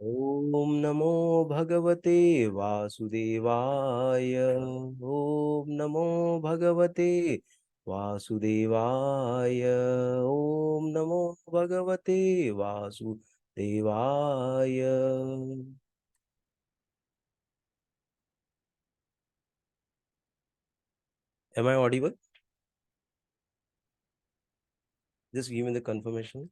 Om Namo Bhagavate Vasudevaya. Om Namo Bhagavate Vasudevaya. Om Namo Bhagavate Vasudevaya. Am I audible? Just give me the confirmation.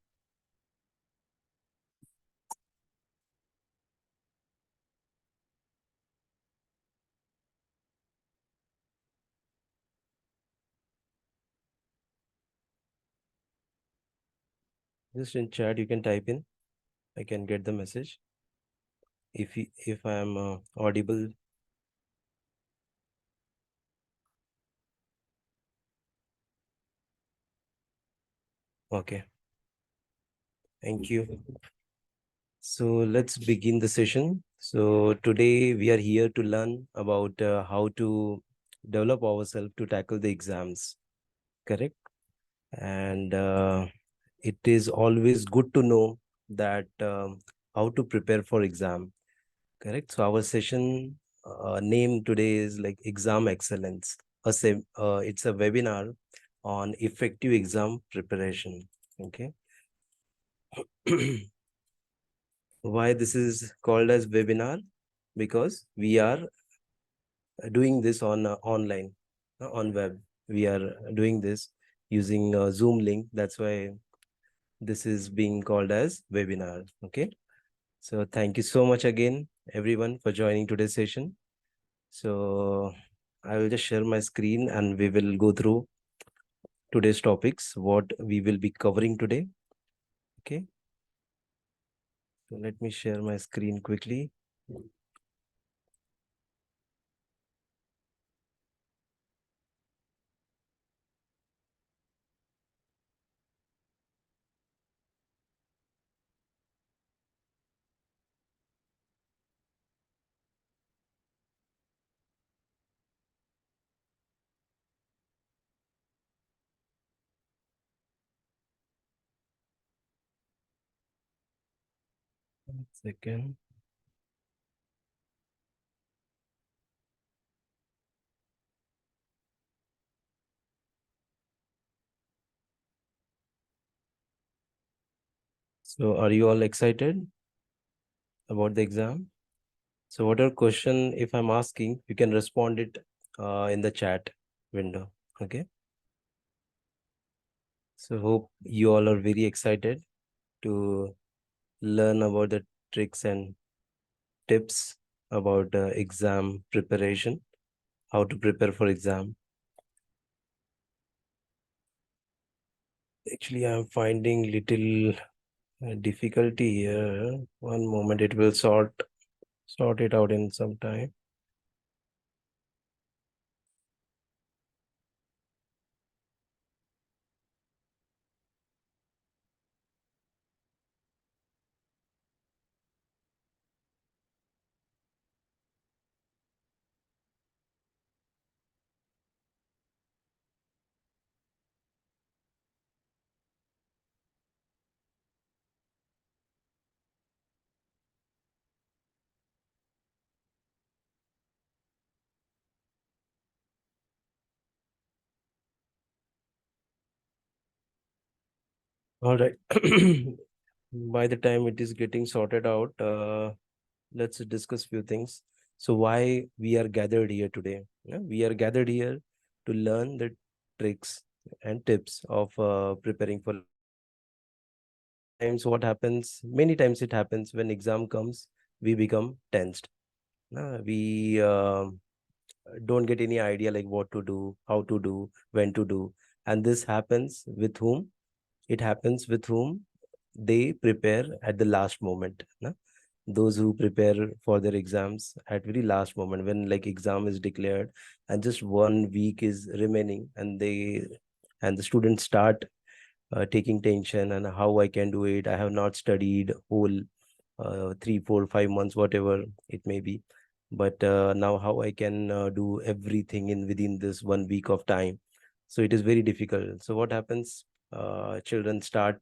Just in chat, you can type in. I can get the message. If I am audible. Okay. Thank you. So let's begin the session. So today we are here to learn about how to develop ourselves to tackle the exams, correct? And it is always good to know that how to prepare for exam, correct? So our session name today is like exam excellence. It's a webinar on effective exam preparation. Okay. Why this is called as webinar? Because we are doing this on online, on web. We are doing this using Zoom link. That's why this is being called as webinar. Okay. So thank you so much again, everyone, for joining today's session. So I will just share my screen and we will go through today's topics, what we will be covering today. Okay. So let me share my screen quickly. One second. So are you all excited about the exam? So whatever question, if I'm asking, you can respond it in the chat window. Okay. So hope you all are very excited to learn about the tricks and tips about exam preparation, how to prepare for exam. Actually, I'm finding little difficulty here. One moment, it will sort it out in some time. All right. By the time it is getting sorted out, let's discuss few things. So why we are gathered here today? Yeah, we are gathered here to learn the tricks and tips of preparing for times. What happens? Many times it happens when exam comes, we become tensed. We don't get any idea like what to do, how to do, when to do, and this happens with whom? It happens with whom they prepare at the last moment. Na? Those who prepare for their exams at very last moment when like exam is declared and just 1 week is remaining, and the students start taking tension and how I can do it. I have not studied whole 3, 4, 5 months, whatever it may be. But now how I can do everything in within this 1 week of time. So it is very difficult. So what happens? Children start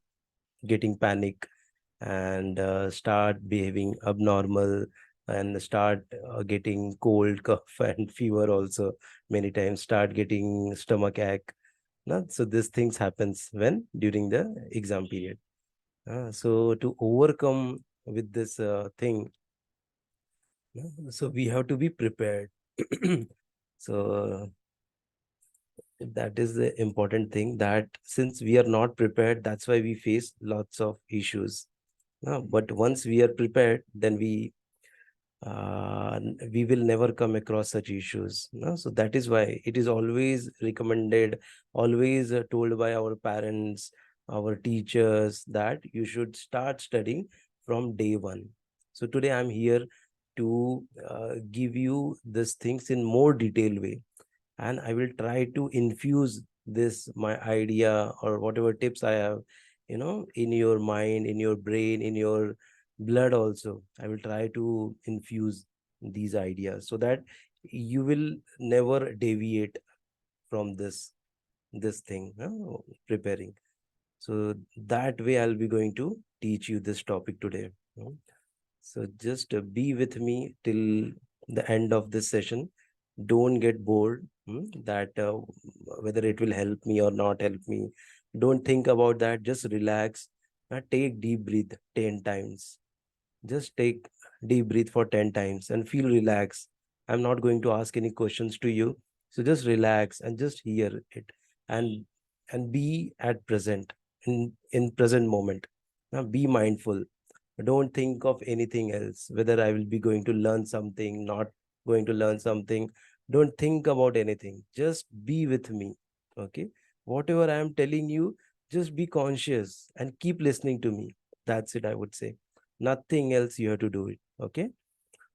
getting panic, and start behaving abnormal and start getting cold, cough, and fever also many times, start getting stomach ache. No? So these things happens when during the exam period. So to overcome with this thing, so we have to be prepared. So that is the important thing, that since we are not prepared, that's why we face lots of issues. But once we are prepared, then uh, we will never come across such issues. So that is why it is always recommended, always told by our parents, our teachers, that you should start studying from day one. So today I'm here to give you these things in more detailed way, and I will try to infuse this my idea or whatever tips I have, in your mind, in your brain, in your blood also. I will try to infuse these ideas so that you will never deviate from this thing, preparing. So that way I'll be going to teach you this topic today. So just be with me till the end of this session. Don't get bored, that whether it will help me or not help me. Don't think about that. Just relax. Take deep breath 10 times. Just take deep breath for 10 times and feel relaxed. I'm not going to ask any questions to you. So just relax and just hear it, and be at present, in present moment. Now be mindful. Don't think of anything else, whether I will be going to learn something, not going to learn something. Don't think about anything. Just be with me. Okay. Whatever I am telling you, just be conscious and keep listening to me. That's it, I would say. Nothing else you have to do it. Okay.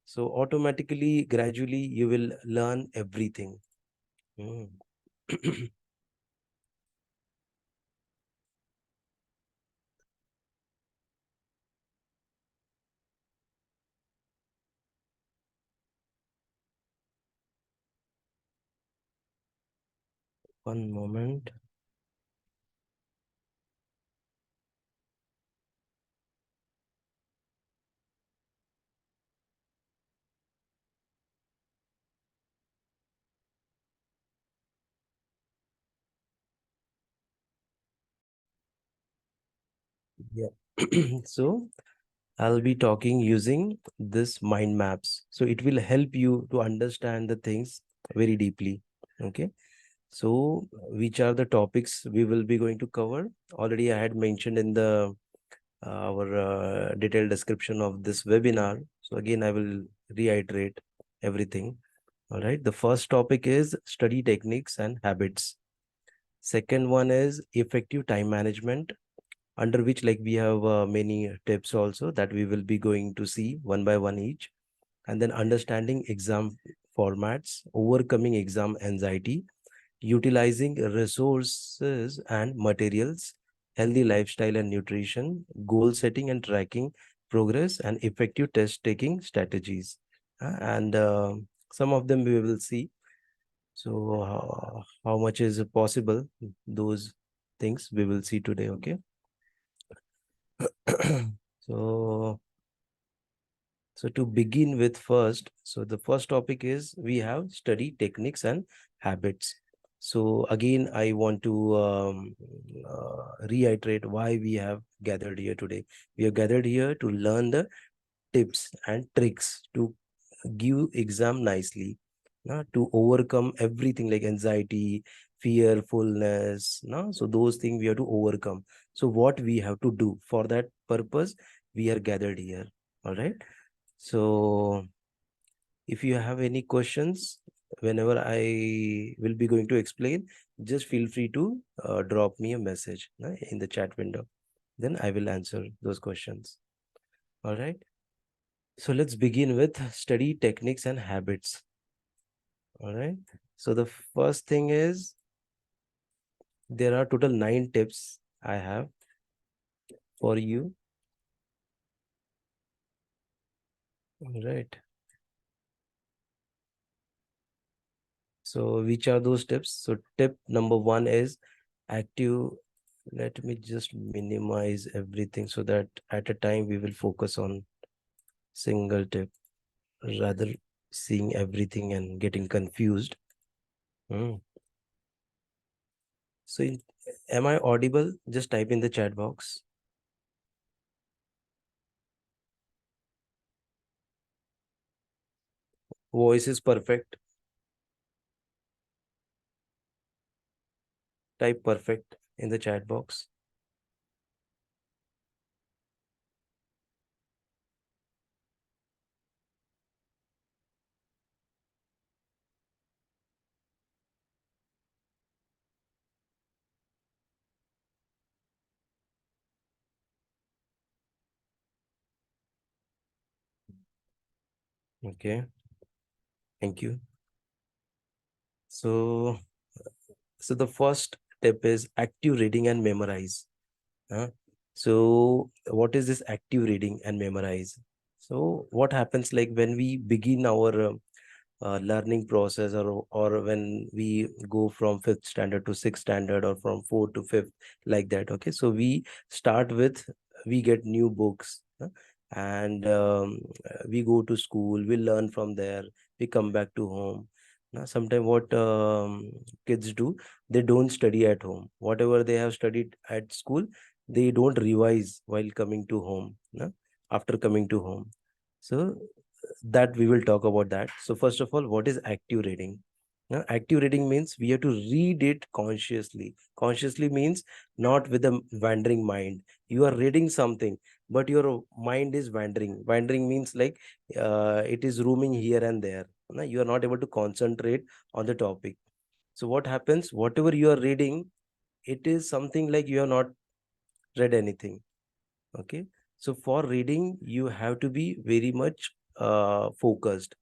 So automatically, gradually, you will learn everything. Mm. One moment. Yeah. So I'll be talking using this mind maps. So it will help you to understand the things very deeply. Okay. So which are the topics we will be going to cover? Already I had mentioned in the our detailed description of this webinar. So again, I will reiterate everything. All right. The first topic is study techniques and habits. Second one is effective time management, under which like we have many tips also that we will be going to see one by one each. And then understanding exam formats, overcoming exam anxiety, utilizing resources and materials, healthy lifestyle and nutrition, goal setting and tracking progress, and effective test taking strategies. And some of them we will see. So how much is possible, those things we will see today. Okay. So So to begin with first, so the first topic is we have study techniques and habits. So again, I want to reiterate why we have gathered here today. We have gathered here to learn the tips and tricks to give exam nicely, to overcome everything like anxiety, fearfulness. So those things we have to overcome. So what we have to do for that purpose, we are gathered here. All right. So if you have any questions, whenever I will be going to explain, just feel free to drop me a message in the chat window. Then I will answer those questions. All right. So let's begin with study techniques and habits. All right. So the first thing is there are total 9 tips I have for you. All right. So which are those tips? So tip number 1 is active Let me just minimize everything so that at a time we will focus on single tip rather seeing everything and getting confused. Hmm. So, am I audible? Just type in the chat box. Voice is perfect. Type perfect in the chat box. Okay, thank you. So, so the first tip is active reading and memorize. Huh? So, what is this active reading and memorize? So, what happens like when we begin our learning process, or when we go from fifth standard to sixth standard, or from fourth to fifth, like that. Okay, so we start with, we get new books, and we go to school, we learn from there, we come back to home. Now sometimes what kids do, they don't study at home. Whatever they have studied at school, they don't revise while coming to home, after coming to home. So that we will talk about that. So first of all, what is active reading? Now, active reading means we have to read it consciously. Consciously means not with a wandering mind. You are reading something, but your mind is wandering. Wandering means like it is roaming here and there. No, you are not able to concentrate on the topic. So what happens? Whatever you are reading, it is something like you have not read anything. Okay. So for reading, you have to be very much focused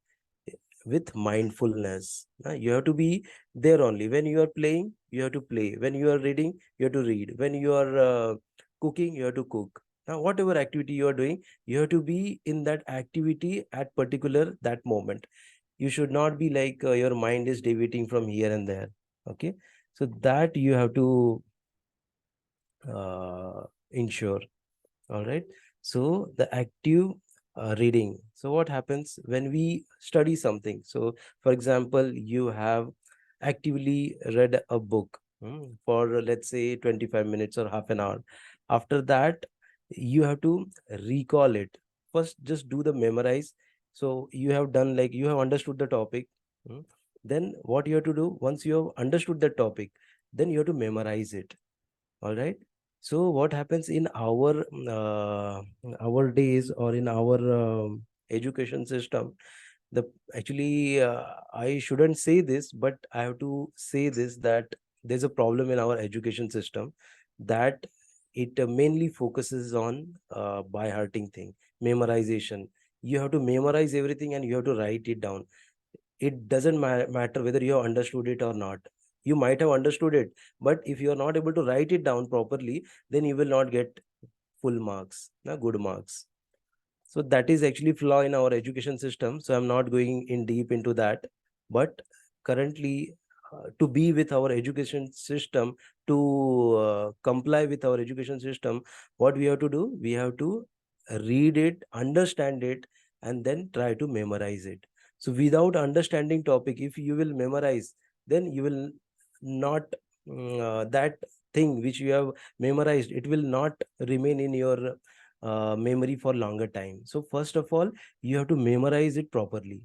with mindfulness. You have to be there only. When you are playing, you have to play. When you are reading, you have to read. When you are cooking, you have to cook. Now, whatever activity you are doing, you have to be in that activity at particular that moment. You should not be like your mind is deviating from here and there. Okay. So that you have to ensure. All right. So the active reading. So what happens when we study something? So for example, you have actively read a book for let's say 25 minutes or half an hour. After that, you have to recall it. First, just do the memorize. So you have done, like, you have understood the topic. mm, Then what you have to do, once you have understood the topic, then you have to memorize it. All right. So what happens in our days, or in our education system, the actually I shouldn't say this, but I have to say this, that there's a problem in our education system, that it mainly focuses on by hearting thing, memorization. You have to memorize everything and you have to write it down. It doesn't matter whether you have understood it or not. You might have understood it, but if you are not able to write it down properly, then you will not get full marks, good marks. So that is actually flaw in our education system. So I'm not going in deep into that. But currently, to be with our education system, to comply with our education system, what we have to do, we have to read it, understand it, and then try to memorize it. So without understanding topic, if you will memorize, then you will not, that thing which you have memorized, it will not remain in your memory for longer time. So first of all, you have to memorize it properly,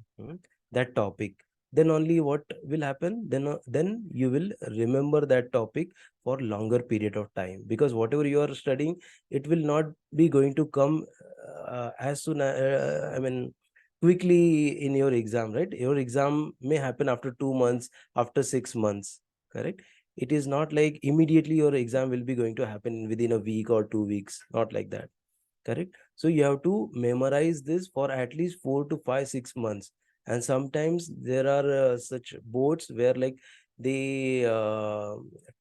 that topic. Then only what will happen, then you will remember that topic for longer period of time, because whatever you are studying, it will not be going to come as soon I mean quickly in your exam, right? Your exam may happen after 2 months, after 6 months, correct? It is not like immediately your exam will be going to happen within a week or 2 weeks, not like that. Correct. So you have to memorize this for at least 4 to 5, 6 months. And sometimes there are such boards where like they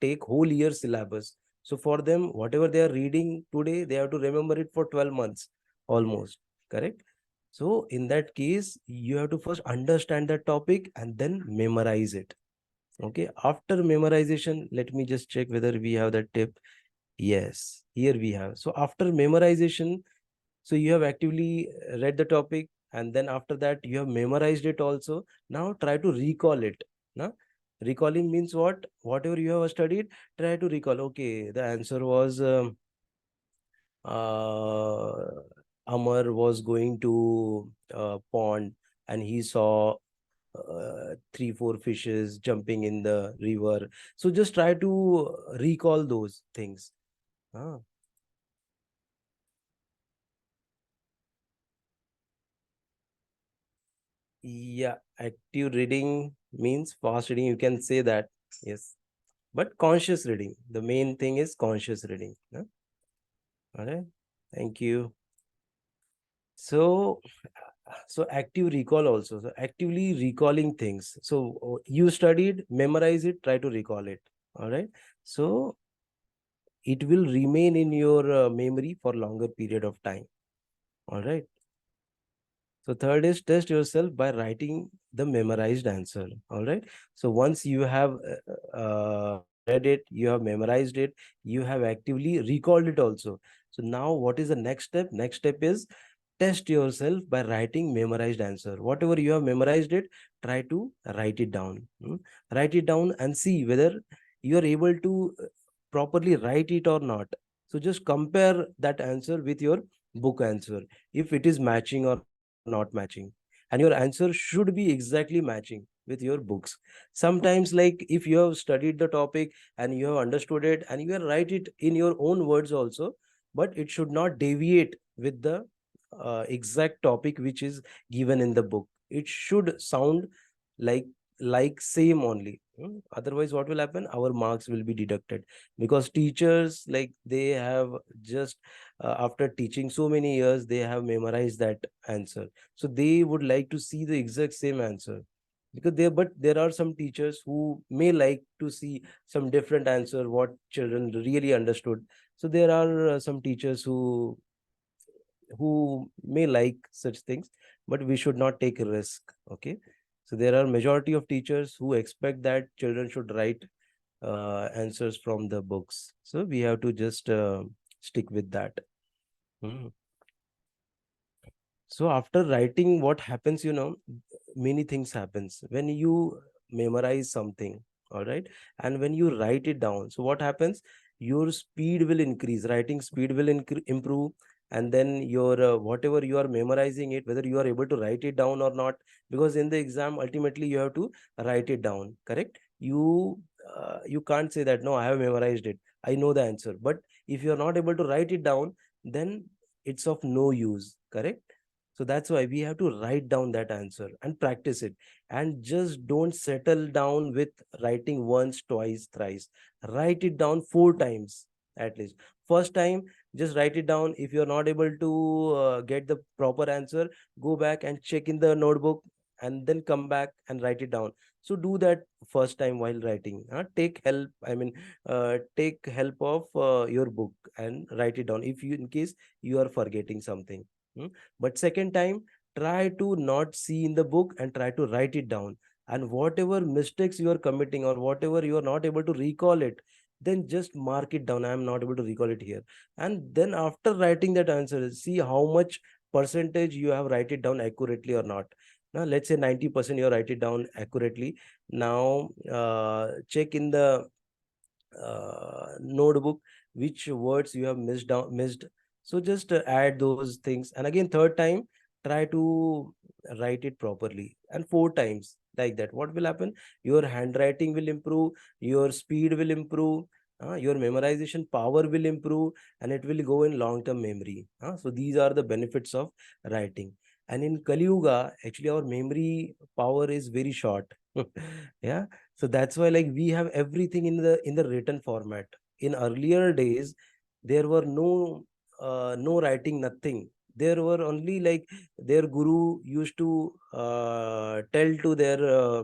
take whole year syllabus. So for them, whatever they are reading today, they have to remember it for 12 months almost. Correct. So in that case, you have to first understand the topic and then memorize it. Okay. After memorization, let me just check whether we have that tip. Yes, here we have. So after memorization, so you have actively read the topic, and then after that you have memorized it also. Now try to recall it. Now, recalling means what? Whatever you have studied, try to recall. Okay, the answer was uh, Amar was going to pond, and he saw three, four fishes jumping in the river. So just try to recall those things. Ah, yeah, active reading means fast reading. You can say that. Yes. But conscious reading. The main thing is conscious reading. Huh? All right. Thank you. So, so active recall also. So actively recalling things. So you studied, memorize it, try to recall it. All right. So it will remain in your memory for longer period of time. All right. So third is test yourself by writing the memorized answer. All right. So once you have read it, you have memorized it, you have actively recalled it also. So now what is the next step? Next step is test yourself by writing memorized answer. Whatever you have memorized it, try to write it down. Write it down and see whether you are able to properly write it or not. So just compare that answer with your book answer, if it is matching or not matching. And your answer should be exactly matching with your books. Sometimes, like if you have studied the topic and you have understood it and you can write it in your own words also, but it should not deviate with the exact topic which is given in the book. It should sound like same only. Otherwise what will happen? Our marks will be deducted, because teachers, like they have just after teaching so many years, they have memorized that answer. So they would like to see the exact same answer, because there are some teachers who may like to see some different answer what children really understood. So there are some teachers who may like such things, but we should not take a risk. Okay. So there are majority of teachers who expect that children should write answers from the books, so we have to just stick with that. Hmm. So after writing, what happens, many things happens when you memorize something. All right. And when you write it down, so what happens? Your speed will increase, writing speed will improve. And then your whatever you are memorizing it, whether you are able to write it down or not, because in the exam ultimately you have to write it down. Correct. You can't say that no, I have memorized it, I know the answer, but if you are not able to write it down, then it's of no use. Correct. So that's why we have to write down that answer and practice it. And just don't settle down with writing once, twice, thrice. Write it down 4 times at least. First time, just write it down. If you're not able to get the proper answer, go back and check in the notebook and then come back and write it down. So do that first time while writing. Take help. Take help of your book and write it down if you, in case you are forgetting something. Hmm? But second time, try to not see in the book and try to write it down. And whatever mistakes you are committing or whatever you are not able to recall it, then just mark it down. I am not able to recall it here. And then after writing that answer, see how much percentage you have write it down accurately or not. Now, let's say 90% you write it down accurately. Now, check in the notebook which words you have missed. So just add those things, and again third time try to write it properly, and 4 times like that. What will happen? Your handwriting will improve, your speed will improve, your memorization power will improve, and it will go in long term memory. So these are the benefits of writing. And in Kali Yuga, actually our memory power is very short. Yeah. So that's why, like, we have everything in the written format. In earlier days, there were no writing, nothing. There were only, like, their guru used to tell to their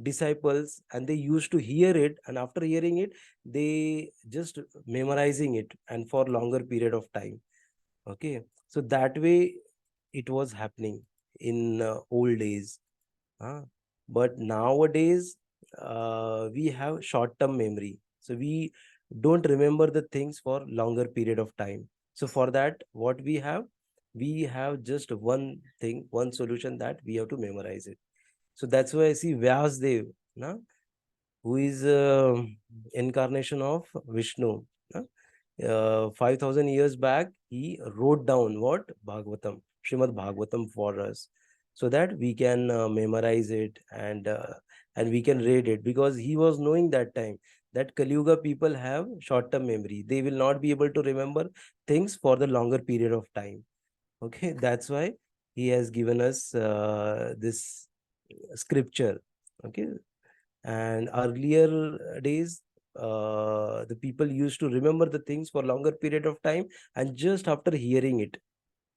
disciples, and they used to hear it, and after hearing it, they just memorizing it, and for longer period of time. Okay, so that way it was happening in old days. Huh? But nowadays, we have short-term memory. So don't remember the things for longer period of time. So for that, what we have just one thing, one solution, that we have to memorize it. So that's why I see Vyasdev, na, who is incarnation of Vishnu. Na? 5,000 years back, he wrote down what? Bhagavatam, Srimad Bhagavatam for us, so that we can memorize it, and we can read it, because he was knowing that time that Kali Yuga people have short-term memory. They will not be able to remember things for the longer period of time. Okay, that's why he has given us this scripture. Okay, and earlier days, the people used to remember the things for longer period of time, and just after hearing it.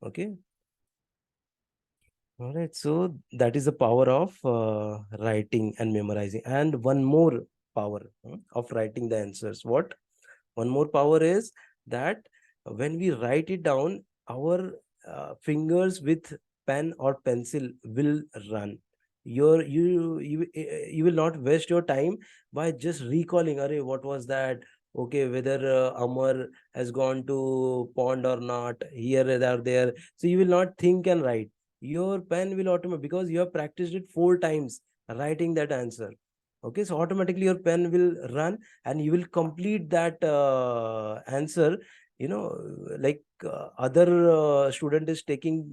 Okay, all right. So that is the power of writing and memorizing. And one more power of writing the answers. What? One more power is that when we write it down, our fingers with pen or pencil will run. You will not waste your time by just recalling, Arey, what was that? Okay, whether Amar has gone to pond or not, here or there. So you will not think and write. Your pen will automatically, because you have practiced it 4 times writing that answer. Okay, so automatically your pen will run, and you will complete that answer. Like other student is taking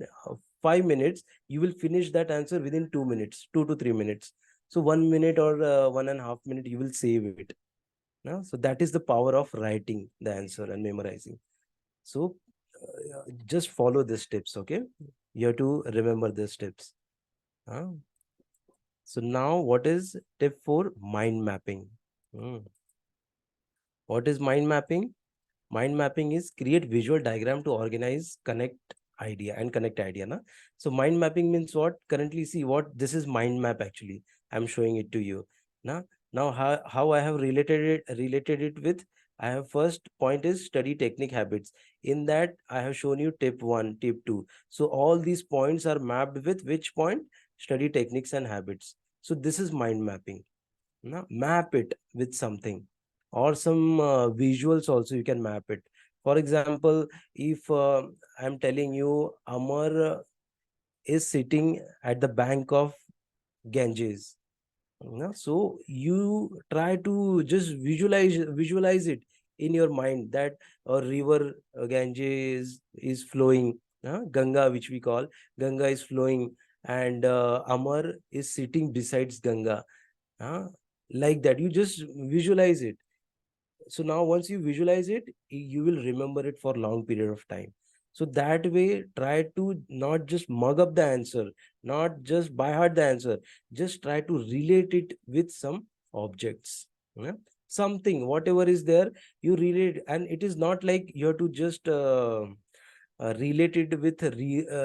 5 minutes, you will finish that answer within 2 minutes, 2 to 3 minutes. So 1 minute or 1.5 minute you will save it. So that is the power of writing the answer and memorizing. So just follow these tips. Okay, you have to remember these tips. uh, so now, what is tip for mind mapping? Hmm. What is mind mapping? Mind mapping is create visual diagram to organize, connect idea. Na? So mind mapping means what? Currently, see what this is mind map actually. I'm showing it to you. Na? Now how I have related it with, I have first point is study technique habits. In that, I have shown you tip one, tip two. So all these points are mapped with which point? Study techniques and habits. So this is mind mapping. Map it with something, or some visuals also you can map it. For example, if I'm telling you Amar is sitting at the bank of Ganges. So you try to just visualize it in your mind, that a river, Ganges is flowing, Ganga, which we call Ganga, is flowing, and Amar is sitting besides Ganga. uh, like that, you just visualize it. So now once you visualize it, you will remember it for long period of time. So that way, try to not just mug up the answer, not just by heart the answer, just try to relate it with some objects. Yeah? Something, whatever is there, you relate. And it is not like you have to just relate it with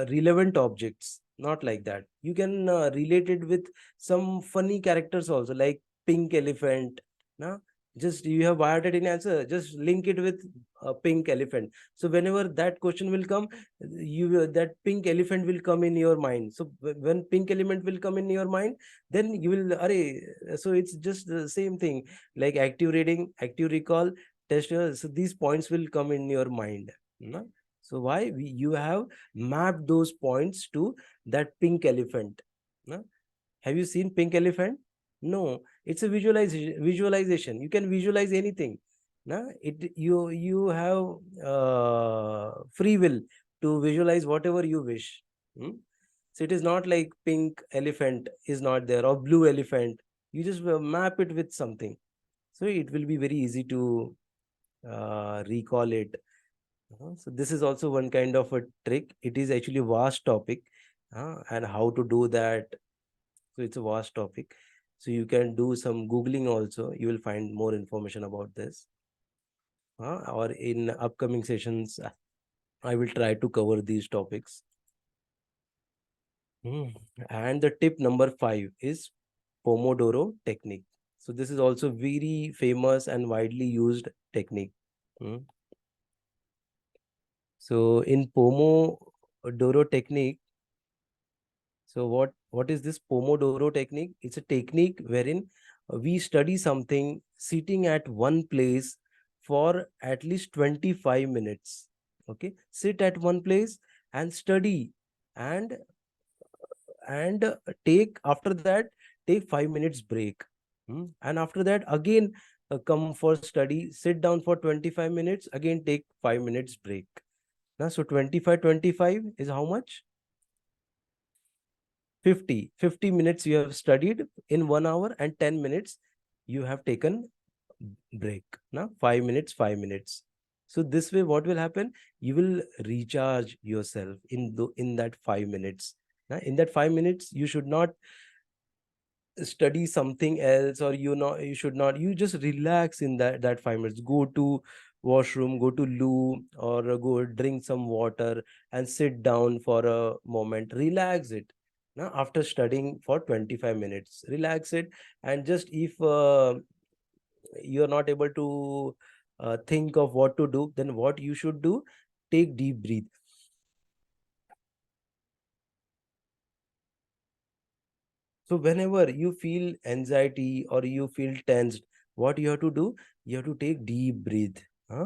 relevant objects, not like that. You can relate it with some funny characters also, like pink elephant. Nah? Just you have wired it in answer, just link it with a pink elephant. So whenever that question will come, that pink elephant will come in your mind. So when pink element will come in your mind, then you will so it's just the same thing, like active reading, active recall, test. So these points will come in your mind. No? So why you have mapped those points to that pink elephant. No? Have you seen pink elephant? No, it's a visualization. You can visualize anything. No? You have free will to visualize whatever you wish. Hmm? So it is not like pink elephant is not there, or blue elephant. You just map it with something. So it will be very easy to recall it. So this is also one kind of a trick. It is actually a vast topic, and how to do that. So it's a vast topic. So you can do some Googling also. You will find more information about this. Or in upcoming sessions, I will try to cover these topics. And the tip number 5 is Pomodoro Technique. So this is also very famous and widely used technique. Hmm. So in Pomodoro Technique, so what is this Pomodoro technique? It's a technique wherein we study something sitting at one place for at least 25 minutes. Okay, sit at one place and study, and take, after that, take 5 minutes break. And after that again, come for study, sit down for 25 minutes, again take 5 minutes break. Now, so 25 is how much? 50 minutes you have studied in 1 hour, and 10 minutes you have taken break. Now 5 minutes, 5 minutes. So this way what will happen? You will recharge yourself in that 5 minutes. Now, in that 5 minutes you should not study something else, or you should not, you just relax in that 5 minutes. Go to washroom, go to loo, or go drink some water and sit down for a moment, relax it. Now, after studying for 25 minutes, relax it. And just if you're not able to think of what to do, then what you should do, take deep breath. So whenever you feel anxiety or you feel tensed, what you have to do? You have to take deep breath. Huh?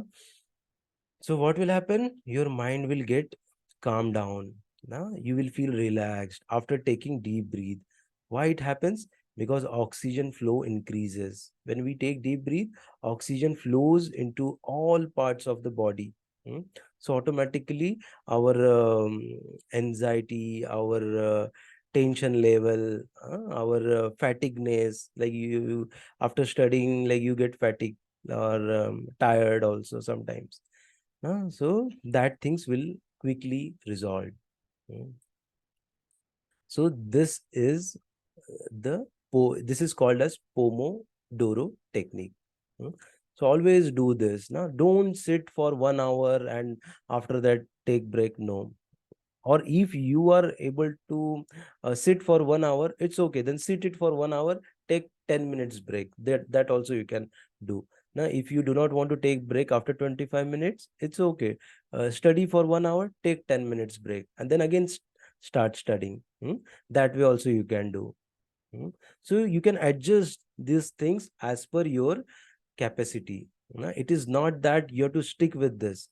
So what will happen? Your mind will get calm down. Now you will feel relaxed after taking deep breath. Why it happens? Because oxygen flow increases. When we take deep breath, oxygen flows into all parts of the body. Hmm? So automatically our anxiety, our tension level, our fatigueness, like after studying, like you get fatigued or tired also sometimes. So that things will quickly resolve. Mm. So this is called as Pomodoro technique. Mm. So always do this. Now don't sit for 1 hour and after that take break. No. Or if you are able to sit for 1 hour, it's okay, then sit it for 1 hour, take 10 minutes break. That also you can do. Now if you do not want to take break after 25 minutes, it's okay. Study for 1 hour, take 10 minutes break, and then again start studying. That way also you can do. So you can adjust these things as per your capacity. It is not that you have to stick with this.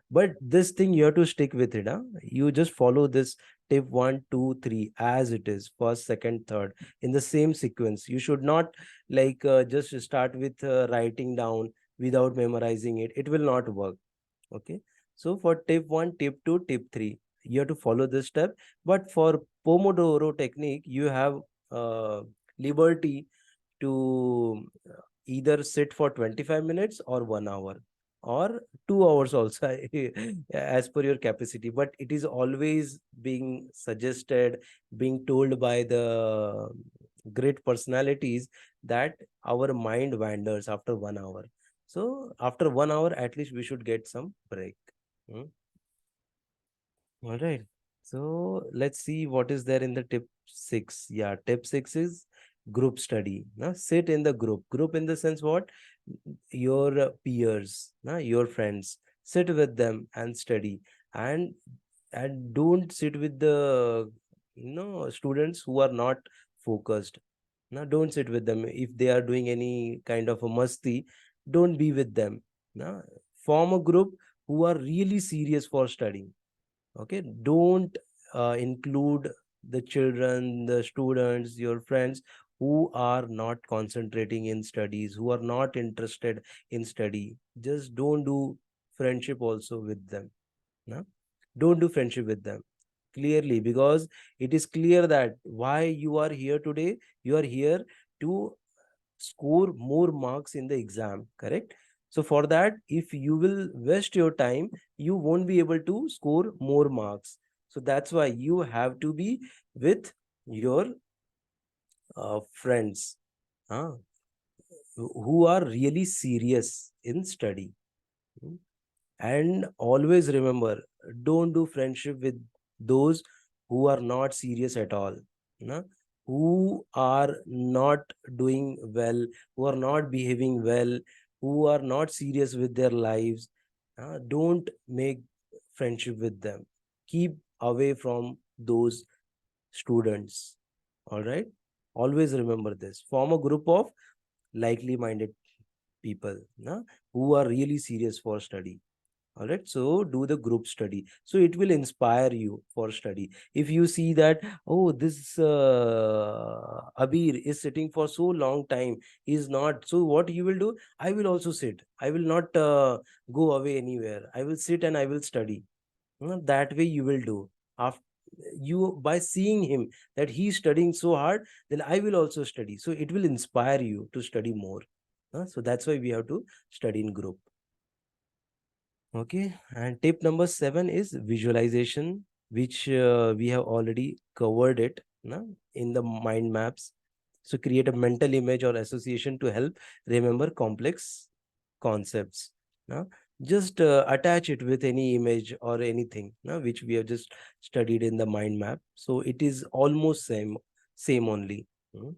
But this thing you have to stick with it. You just follow this tip 1, 2, 3 as it is, first, second, third, in the same sequence. You should not like just start with writing down without memorizing it. It will not work. Okay. So for tip 1, tip 2, tip 3, you have to follow this step. But for Pomodoro technique, you have liberty to either sit for 25 minutes or 1 hour or 2 hours also, as per your capacity. But it is always being suggested, being told by the great personalities that our mind wanders after 1 hour. So after 1 hour, at least we should get some break. Hmm. All right. So let's see what is there in the tip 6. Yeah, tip 6 is group study. Now sit in the group. Group in the sense what? Your peers, your friends. Sit with them and study. And don't sit with the students who are not focused. Now don't sit with them. If they are doing any kind of a musty, don't be with them. Now form a group who are really serious for studying. Okay, don't include the children, the students, your friends who are not concentrating in studies, who are not interested in study. Just don't do friendship also with them. No? Don't do friendship with them clearly, because it is clear that why you are here today. You are here to score more marks in the exam, correct? So for that, if you will waste your time, you won't be able to score more marks. So that's why you have to be with your friends, uh, who are really serious in study. Hmm. And always remember, don't do friendship with those who are not serious at all. No? Who are not doing well, who are not behaving well, who are not serious with their lives. Don't make friendship with them. Keep away from those students. All right. Always remember this. Form a group of likely minded people, na, who are really serious for study. All right, so do the group study. So it will inspire you for study. If you see that, oh, this Abir is sitting for so long time, he's not. So what you will do? I will also sit. I will not go away anywhere. I will sit and I will study. That way you will do. After you, by seeing him that he's studying so hard, then I will also study. So it will inspire you to study more. So that's why we have to study in group. Okay, and tip number 7 is visualization, which we have already covered it, no, in the mind maps. So create a mental image or association to help remember complex concepts. No? Just attach it with any image or anything, no, which we have just studied in the mind map. So it is almost same only. Hmm.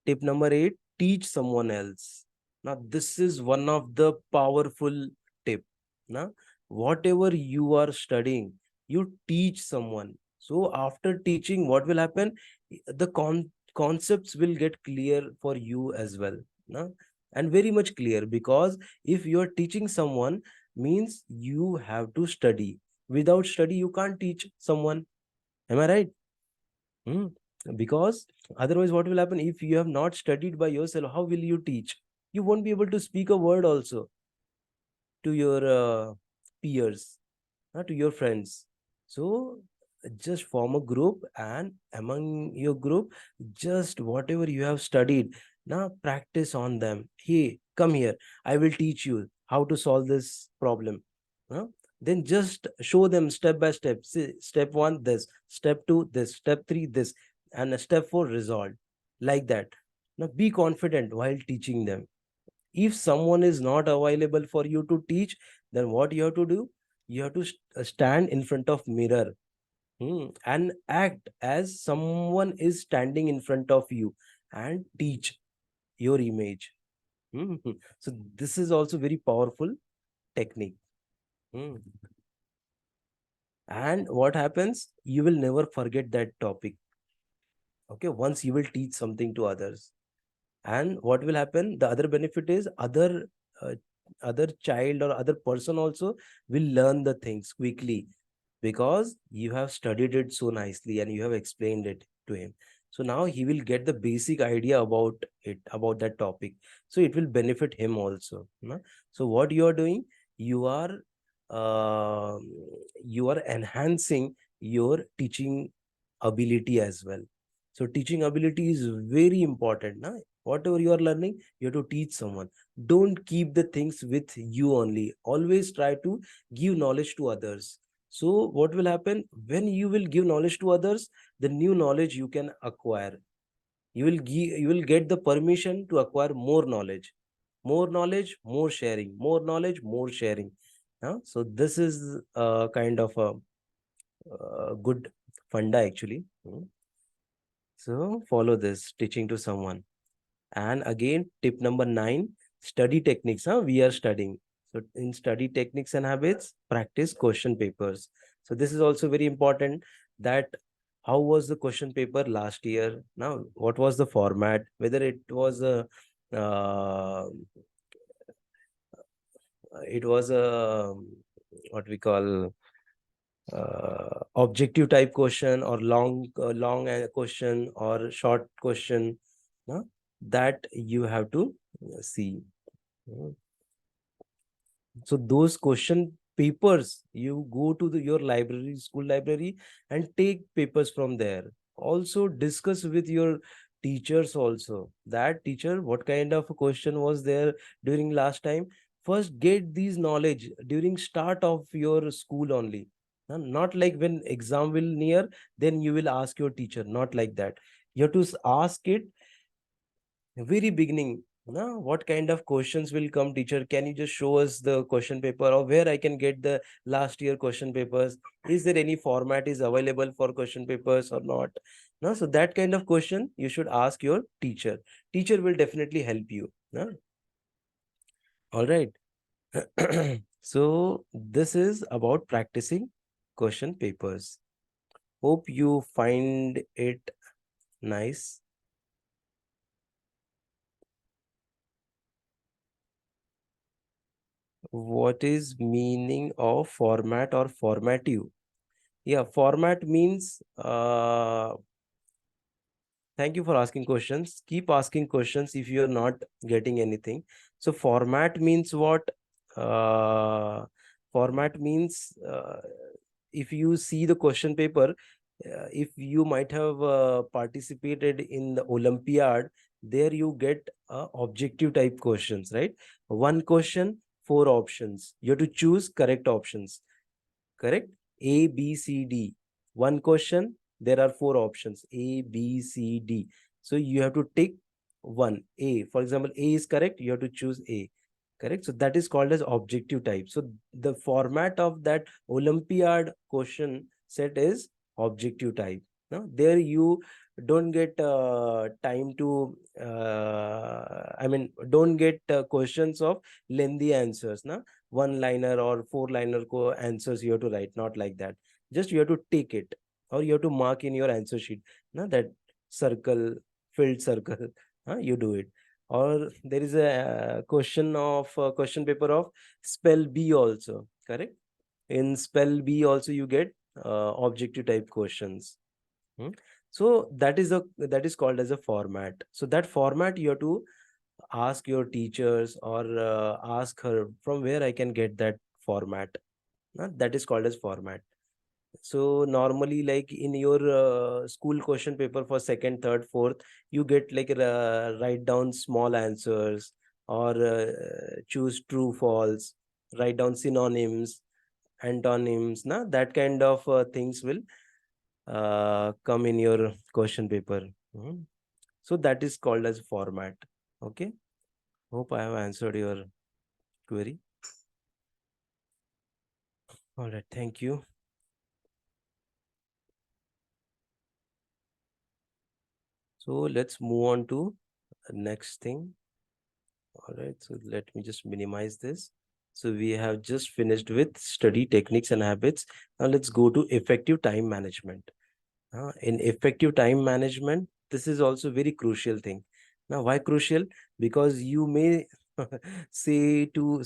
Tip number 8, teach someone else. Now, this is one of the powerful tip. Now, whatever you are studying, you teach someone. So after teaching, what will happen? The concepts will get clear for you as well. Now, and very much clear, because if you are teaching someone, means you have to study. Without study, you can't teach someone. Am I right? Hmm. Because otherwise, what will happen if you have not studied by yourself? How will you teach? You won't be able to speak a word also to your peers, to your friends. So just form a group, and among your group, just whatever you have studied, now practice on them. Hey, come here. I will teach you how to solve this problem. Huh? Then just show them step by step. See, step 1, this. Step 2, this. Step 3, this. And step 4, resolve. Like that. Now be confident while teaching them. If someone is not available for you to teach, then what you have to do? You have to stand in front of mirror, and act as someone is standing in front of you and teach your image. Hmm. So this is also very powerful technique. Hmm. And what happens? You will never forget that topic. Okay, once you will teach something to others. And what will happen, the other benefit is uh, other child or other person also will learn the things quickly, because you have studied it so nicely and you have explained it to him. So now he will get the basic idea about it, about that topic. So it will benefit him also, no? So what you are doing, you are uh, you are enhancing your teaching ability as well. So teaching ability is very important. Na? Whatever you are learning, you have to teach someone. Don't keep the things with you only. Always try to give knowledge to others. So what will happen when you will give knowledge to others? The new knowledge you can acquire. You will get the permission to acquire more knowledge, more sharing, more knowledge, more sharing. So this is kind of a good funda actually. So follow this teaching to someone. And again, tip number 9, study techniques. We are studying. So in study techniques and habits, practice question papers. So this is also very important, that how was the question paper last year? Now, what was the format? Whether uh, it was a what we call objective type question, or long question, or short question, no? That you have to see. So those question papers, you go to your library, school library, and take papers from there. Also discuss with your teachers also, that teacher, what kind of a question was there during last time. First get these knowledge during start of your school only. Not like when exam will near, then you will ask your teacher. Not like that. You have to ask it very beginning. Now, what kind of questions will come, teacher? Can you just show us the question paper, or where I can get the last year question papers? Is there any format is available for question papers or not? No, so that kind of question you should ask your teacher. Teacher will definitely help you. No? All right. So this is about practicing question papers. Hope you find it nice. What is meaning of format or formative? Yeah, format means thank you for asking questions. Keep asking questions if you're not getting anything. So format means what? Format means if you see the question paper, if you might have participated in the Olympiad, there you get objective type questions, right? One question, four options. You have to choose correct options. Correct? A, B, C, D. One question, there are four options A, B, C, D. So you have to take one. A, for example, A is correct, you have to choose A. Correct? So that is called as objective type. So the format of that Olympiad question set is objective type. Now, there you don't get time to, don't get questions of lengthy answers. Now, one liner or four liner answers you have to write, not like that. Just you have to take it, or you have to mark in your answer sheet. Now that circle, filled circle, you do it. Or there is a question of question paper of spell B also. Correct? In spell B also you get objective type questions. Hmm. So that is called as a format. So that format you have to ask your teachers, or ask her from where I can get that format. That is called as format. So normally, like in your school question paper for second, third, fourth, you get like write down small answers, or choose true, false, write down synonyms, antonyms. That kind of things will come in your question paper. Mhm. So that is called as format. Okay. Hope I have answered your query. All right. Thank you. So let's move on to next thing. All right. So let me just minimize this. So we have just finished with study techniques and habits. Now let's go to effective time management. In effective time management, this is also very crucial thing. Now, why crucial? Because you may say to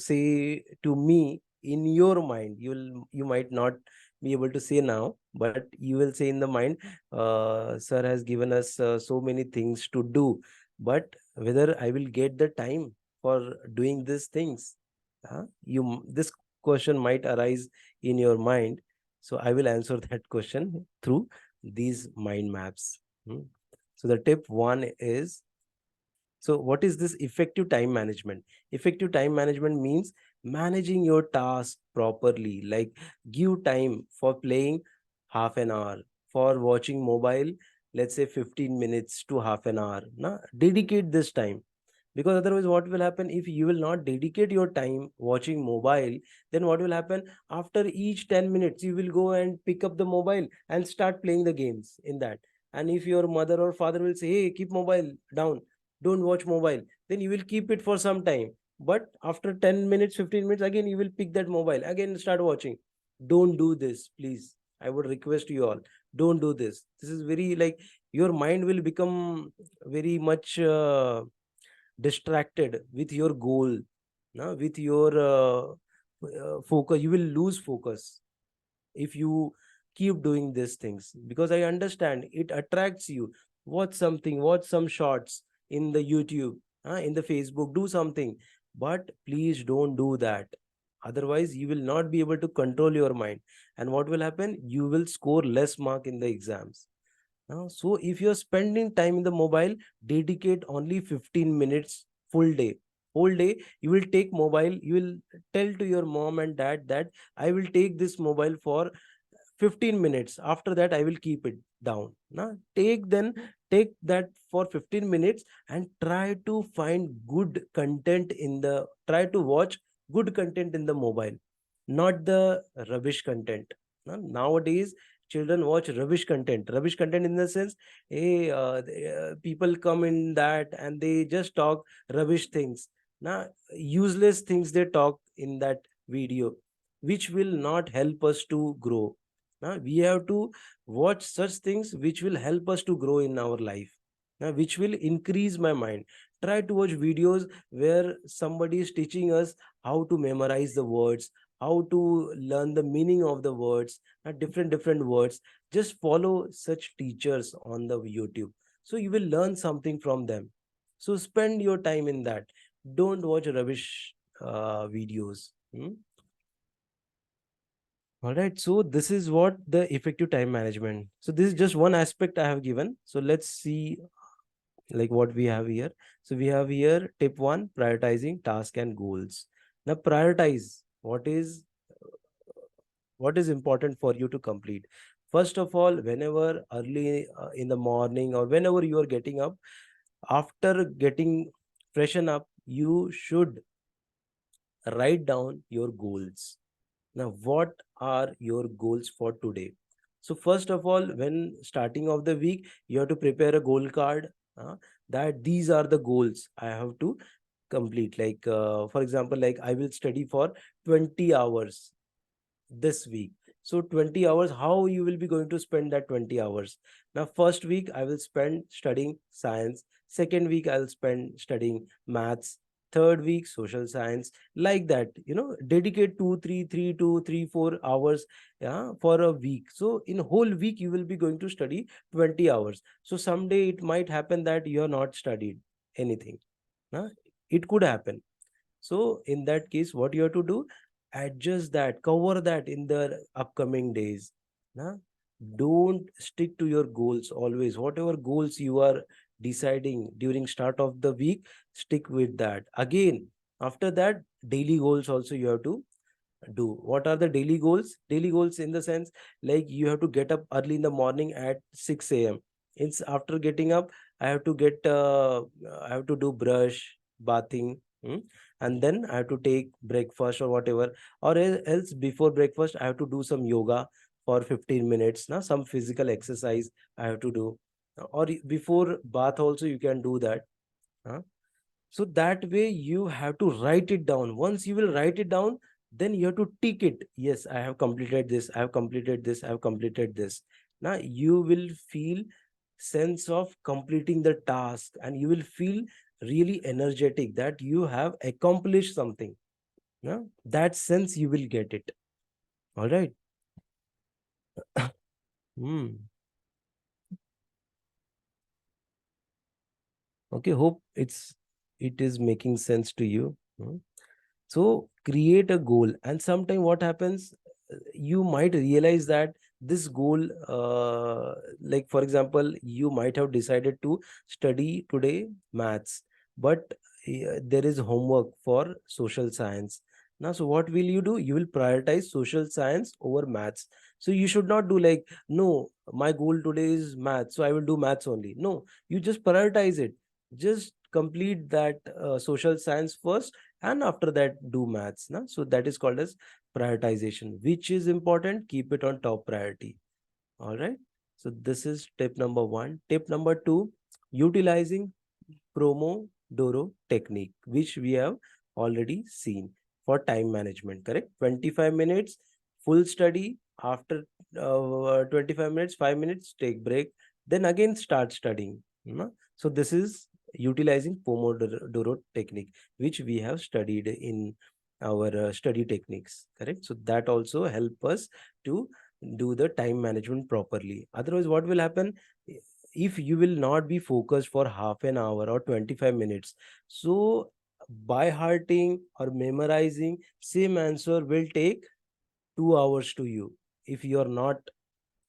me in your mind, you might not be able to say now, but you will say in the mind, sir has given us so many things to do, but whether I will get the time for doing these things? This question might arise in your mind. So I will answer that question through these mind maps. Hmm. So the tip one is, so what is this effective time management? Effective time management means managing your task properly, like give time for playing half an hour, for watching mobile, let's say 15 minutes to half an hour. Dedicate this time, because otherwise what will happen if you will not dedicate your time watching mobile? Then what will happen, after each 10 minutes you will go and pick up the mobile and start playing the games in that. And if your mother or father will say, hey, keep mobile down, don't watch mobile, then you will keep it for some time. But after 10 minutes, 15 minutes, again you will pick that mobile again, start watching. Don't do this, please. I would request you all, don't do this. This is very, like, your mind will become very much distracted with your goal. With your focus, you will lose focus if you keep doing these things, because I understand it attracts you. Watch some shorts in the YouTube, in the Facebook, do something, but please don't do that. Otherwise you will not be able to control your mind, and what will happen, you will score less mark in the exams. So if you're spending time in the mobile, dedicate only 15 minutes full day. Whole day, you will take mobile, you will tell to your mom and dad that I will take this mobile for 15 minutes. After that, I will keep it down. Take that for 15 minutes and try to find good content try to watch good content in the mobile, not the rubbish content. Nowadays, children watch rubbish content in the sense, hey, people come in that and they just talk rubbish things. Now, useless things they talk in that video, which will not help us to grow. Now, we have to watch such things which will help us to grow in our life. which will increase my mind. Try to watch videos where somebody is teaching us how to memorize the words, how to learn the meaning of the words, different words. Just follow such teachers on the YouTube, so you will learn something from them. So spend your time in that. Don't watch rubbish videos. All right, so this is what the effective time management. So this is just one aspect I have given. So let's see like what we have here. So we have here tip one, prioritizing task and goals. Now prioritize what is important for you to complete. First of all, whenever early in the morning or whenever you are getting up, after getting freshen up, you should write down your goals. Now, what are your goals for today? So, first of all, when starting of the week, you have to prepare a goal card, that these are the goals I have to complete. Like, for example, like I will study for 20 hours this week. So 20 hours, how you will be going to spend that 20 hours? Now, first week I will spend studying science. Second week I'll spend studying maths. Third week social science. Like that, dedicate 4 hours, yeah, for a week. So in whole week you will be going to study 20 hours. So someday it might happen that you are not studied anything. Huh? It could happen. So in that case, what you have to do, adjust that, cover that in the upcoming days. Nah? Don't stick to your goals always. Whatever goals you are deciding during start of the week, stick with that. Again, after that, daily goals also you have to do. What are the daily goals? Daily goals in the sense, like you have to get up early in the morning at 6 a.m. It's after getting up, I have to I have to do brush, bathing, and then I have to take breakfast or whatever. Or else before breakfast, I have to do some yoga for 15 minutes. Now, some physical exercise I have to do. Or before bath also you can do that. Huh? So that way you have to write it down. Once you will write it down, then you have to tick it. Yes, I have completed this, I have completed this, I have completed this. Now you will feel sense of completing the task, and you will feel really energetic that you have accomplished something. Now that sense you will get it. All right. Hmm. Okay, hope it is making sense to you. So create a goal, and sometime what happens, you might realize that this goal, like for example, you might have decided to study today maths, but there is homework for social science. Now, so what will you do? You will prioritize social science over maths. So you should not do like, no, my goal today is maths, so I will do maths only. No, you just prioritize it. Just complete that social science first, and after that do maths. So that is called as prioritization. Which is important, keep it on top priority. All right, so this is tip number one. Tip number two, utilizing Pomodoro technique, which we have already seen for time management. Correct, 25 minutes full study. After 25 minutes, 5 minutes take break, then again start studying. So this is utilizing Pomodoro technique, which we have studied in our study techniques. Correct, so that also help us to do the time management properly. Otherwise, what will happen, if you will not be focused for half an hour or 25 minutes, so by hearting or memorizing same answer will take 2 hours to you, if you are not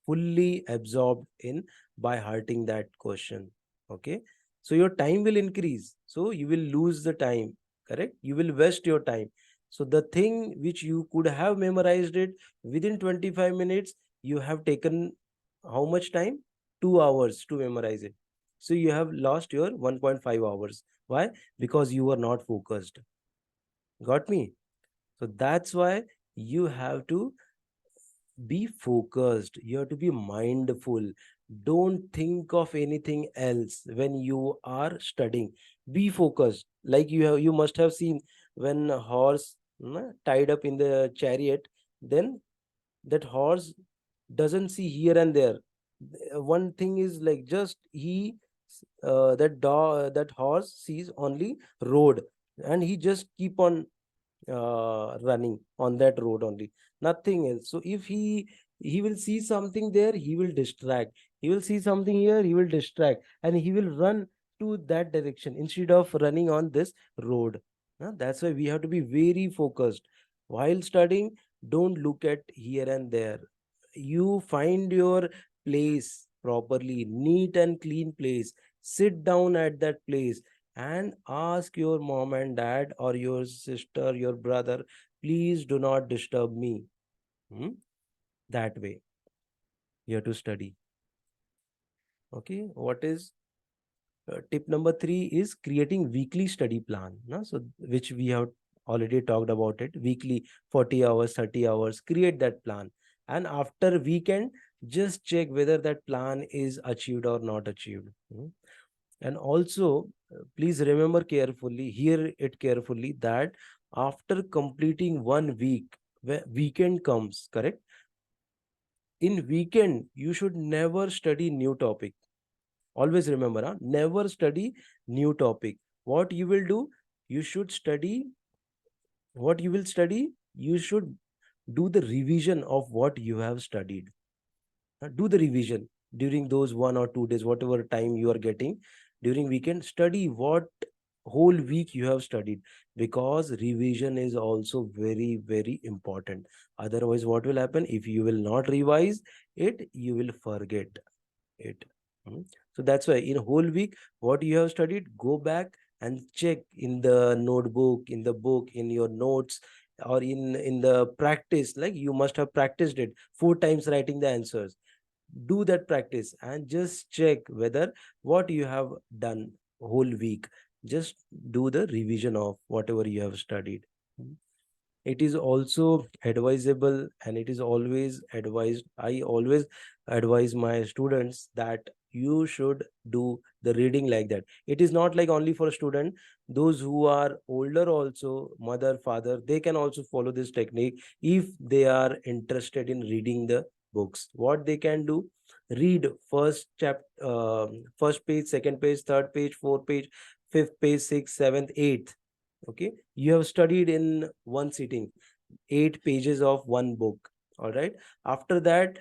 fully absorbed in by hearting that question. Okay, so your time will increase, so you will lose the time. Correct, you will waste your time. So the thing which you could have memorized it within 25 minutes, you have taken how much time? 2 hours to memorize it. So you have lost your 1.5 hours. Why? Because you were not focused. Got me? So that's why you have to be focused, you have to be mindful. Don't think of anything else when you are studying. Be focused. Like you must have seen, when a horse tied up in the chariot, then that horse doesn't see here and there. One thing is like, just he that horse sees only road, and he just keep on running on that road only, nothing else. So if he will see something there, he will distract. He will see something here, he will distract, and he will run to that direction instead of running on this road. That's why we have to be very focused while studying. Don't look at here and there. You find your place properly, neat and clean place. Sit down at that place and ask your mom and dad or your sister, your brother, please do not disturb me. Hmm? That way you have to study. Okay, what is tip number 3 is creating weekly study plan. No? So which we have already talked about it. Weekly 40 hours, 30 hours, create that plan. And after weekend, just check whether that plan is achieved or not achieved. Hmm? And also, please remember carefully, hear it carefully, that after completing 1 week, where weekend comes, correct? In weekend, you should never study new topic. Always remember, never study new topic. What you will do, you should study, what you will study, you should do the revision of what you have studied. Do the revision during those 1 or 2 days, whatever time you are getting during weekend. Study what whole week you have studied, because revision is also very, very important. Otherwise, what will happen? If you will not revise it, you will forget it. Hmm. So that's why in a whole week, what you have studied, go back and check in the notebook, in the book, in your notes, or in the practice. Like you must have practiced it 4 times, writing the answers. Do that practice and just check whether what you have done whole week. Just do the revision of whatever you have studied. It is also advisable, and it is always advised, I always advise my students that you should do the reading like that. It is not like only for a student. Those who are older also, mother, father, they can also follow this technique if they are interested in reading the books. What they can do, read first page, second page, third page, fourth page, fifth page, sixth, seventh, eighth. Okay, you have studied in one sitting 8 pages of one book. All right, after that,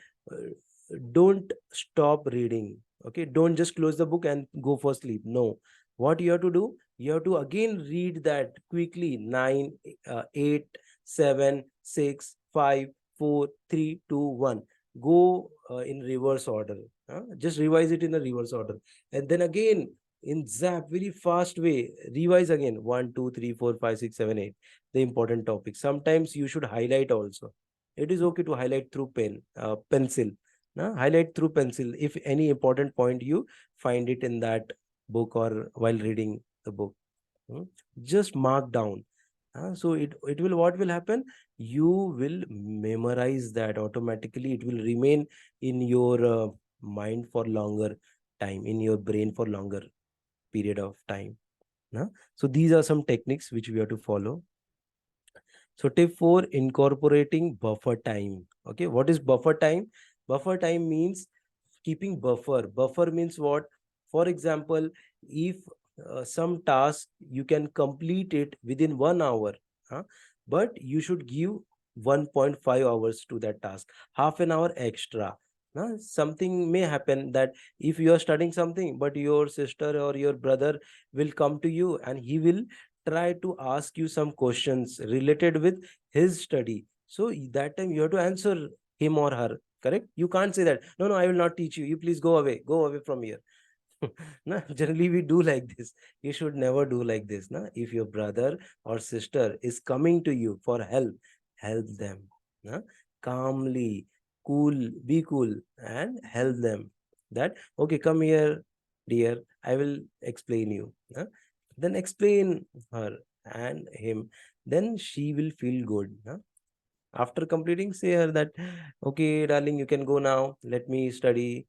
don't stop reading. Okay, don't just close the book and go for sleep. No, what you have to do, you have to again read that quickly. 9, 8, 7, 6, 5, 4, 3, 2, 1. Go in reverse order. Just revise it in the reverse order, and then again in zap very fast way, revise again 1, 2, 3, 4, 5, 6, 7, 8, the important topics. Sometimes you should highlight also. It is okay to highlight through pencil. Highlight through pencil if any important point you find it in that book or while reading the book. Hmm. Just mark down. So it will, what will happen, you will memorize that automatically. It will remain in your mind for longer time, in your brain for longer period of time. So these are some techniques which we have to follow. So tip 4, incorporating buffer time. Okay, what is buffer time? Buffer time means keeping buffer. Buffer means what? For example, if some task you can complete it within 1 hour, but you should give 1.5 hours to that task, half an hour extra. Something may happen that if you are studying something, but your sister or your brother will come to you and he will try to ask you some questions related with his study. So that time you have to answer him or her. Correct? You can't say that, no, no, I will not teach you. You please go away from here. No, generally we do like this. You should never do like this. No? If your brother or sister is coming to you for help, help them. No? Calmly, be cool and help them. That, okay, come here, dear, I will explain you. No? Then explain her and him. Then she will feel good. No? After completing, say her that, okay, darling, you can go now. Let me study.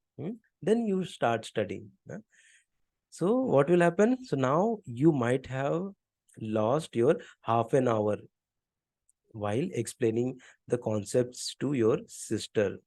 Then you start studying. So what will happen? So now you might have lost your half an hour while explaining the concepts to your sister.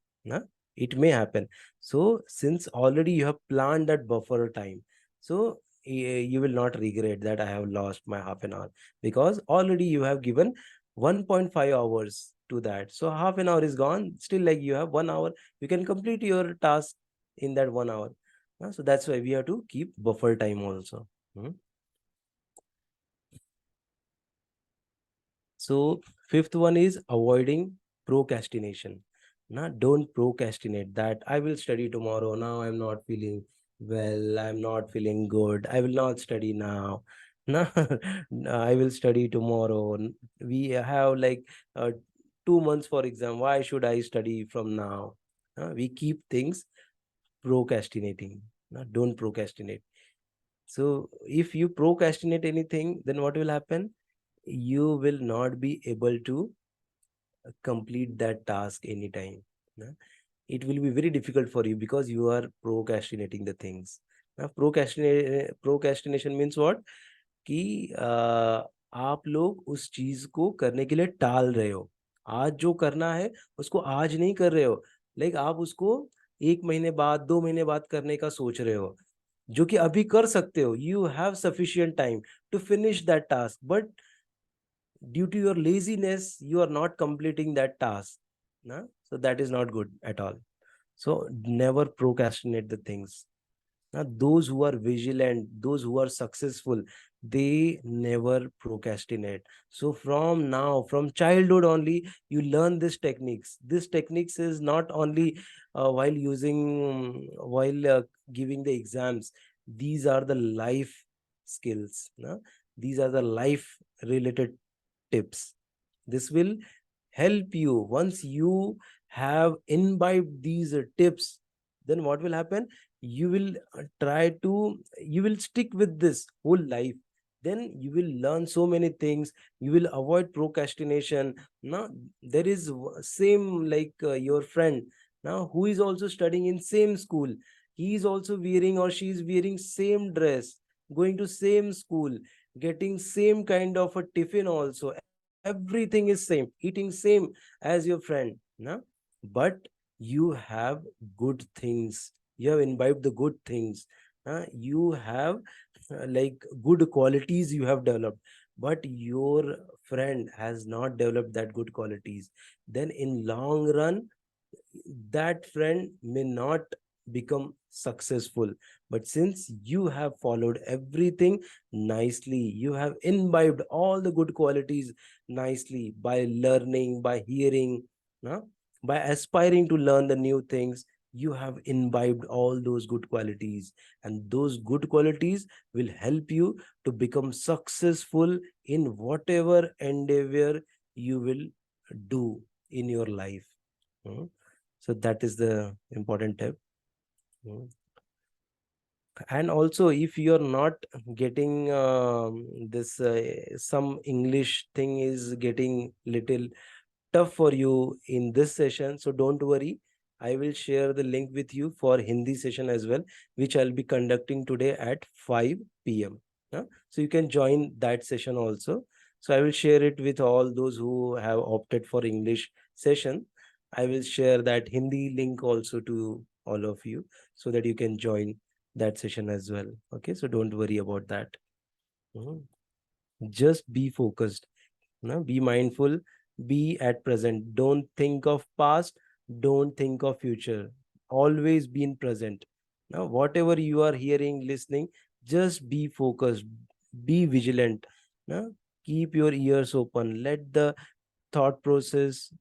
It may happen. So since already you have planned that buffer time, So you will not regret that I have lost my half an hour, because already you have given 1.5 hours to that. So half an hour is gone. Still, like, you have 1 hour. You can complete your task in that 1 hour. So that's why we have to keep buffer time also. Hmm. So fifth one is avoiding procrastination. Now, don't procrastinate that I will study tomorrow. Now I'm not feeling well. I'm not feeling good. I will not study now. No, I will study tomorrow. We have like 2 months for exam. Why should I study from now? We keep things procrastinating. No, don't procrastinate. So if you procrastinate anything, then what will happen? You will not be able to complete that task anytime. No? It will be very difficult for you because you are procrastinating the things. Now, procrastination means what? कि आप लोग उस चीज को करने के लिए टाल रहे हो। आज जो करना है उसको आज नहीं कर रहे हो, लाइक आप उसको 1 महीने बाद, 2 महीने बाद करने का सोच रहे हो, जो कि अभी कर सकते हो। You have sufficient time to finish that task, but due to your laziness you are not completing that task. No? So that is not good at all. So never procrastinate the things. Now, those who are vigilant, those who are successful, they never procrastinate. So from now, from childhood only, you learn these techniques. This techniques is not only while using, while giving the exams. These are the life skills. No? These are the life related tips. This will help you. Once you have imbibed these tips, then what will happen? You will you will stick with this whole life. Then you will learn so many things. You will avoid procrastination. Now, there is same like your friend now who is also studying in same school. He is also wearing, or she is wearing same dress, going to same school, getting same kind of a tiffin also. Everything is same, eating same as your friend. No? But you have good things. You have imbibed the good things. You have like good qualities you have developed, but your friend has not developed that good qualities. Then in long run, that friend may not become successful. But since you have followed everything nicely, you have imbibed all the good qualities nicely by learning, by hearing, no? By aspiring to learn the new things, you have imbibed all those good qualities, and those good qualities will help you to become successful in whatever endeavor you will do in your life. Hmm. So that is the important tip. Mm. And also, if you're not getting this some English thing is getting little tough for you in this session, so don't worry. I will share the link with you for Hindi session as well, which I'll be conducting today at 5 p.m. So you can join that session also. So I will share it with all those who have opted for English session. I will share that Hindi link also to all of you so that you can join that session as well. Okay, so don't worry about that. Mhm. Just be focused. No? Be mindful, be at present. Don't think of past, don't think of future. Always be in present. Now, whatever you are hearing, listening, just be focused, be vigilant. No? Keep your ears open. Let the thought process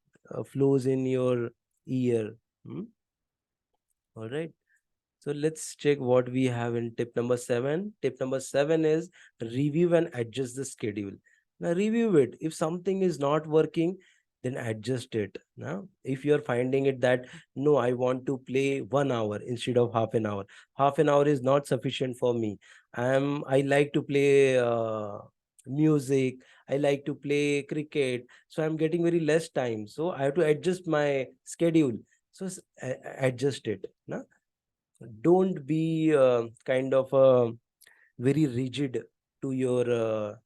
flows in your ear. Hmm? All right. So let's check what we have in tip number 7. Tip number 7 is review and adjust the schedule. Now review it. If something is not working, then adjust it. Now, if you're finding it that no, I want to play 1 hour instead of half an hour. Half an hour is not sufficient for me. I like to play music. I like to play cricket. So I'm getting very less time. So I have to adjust my schedule. So adjust it. Na? Don't be kind of very rigid to your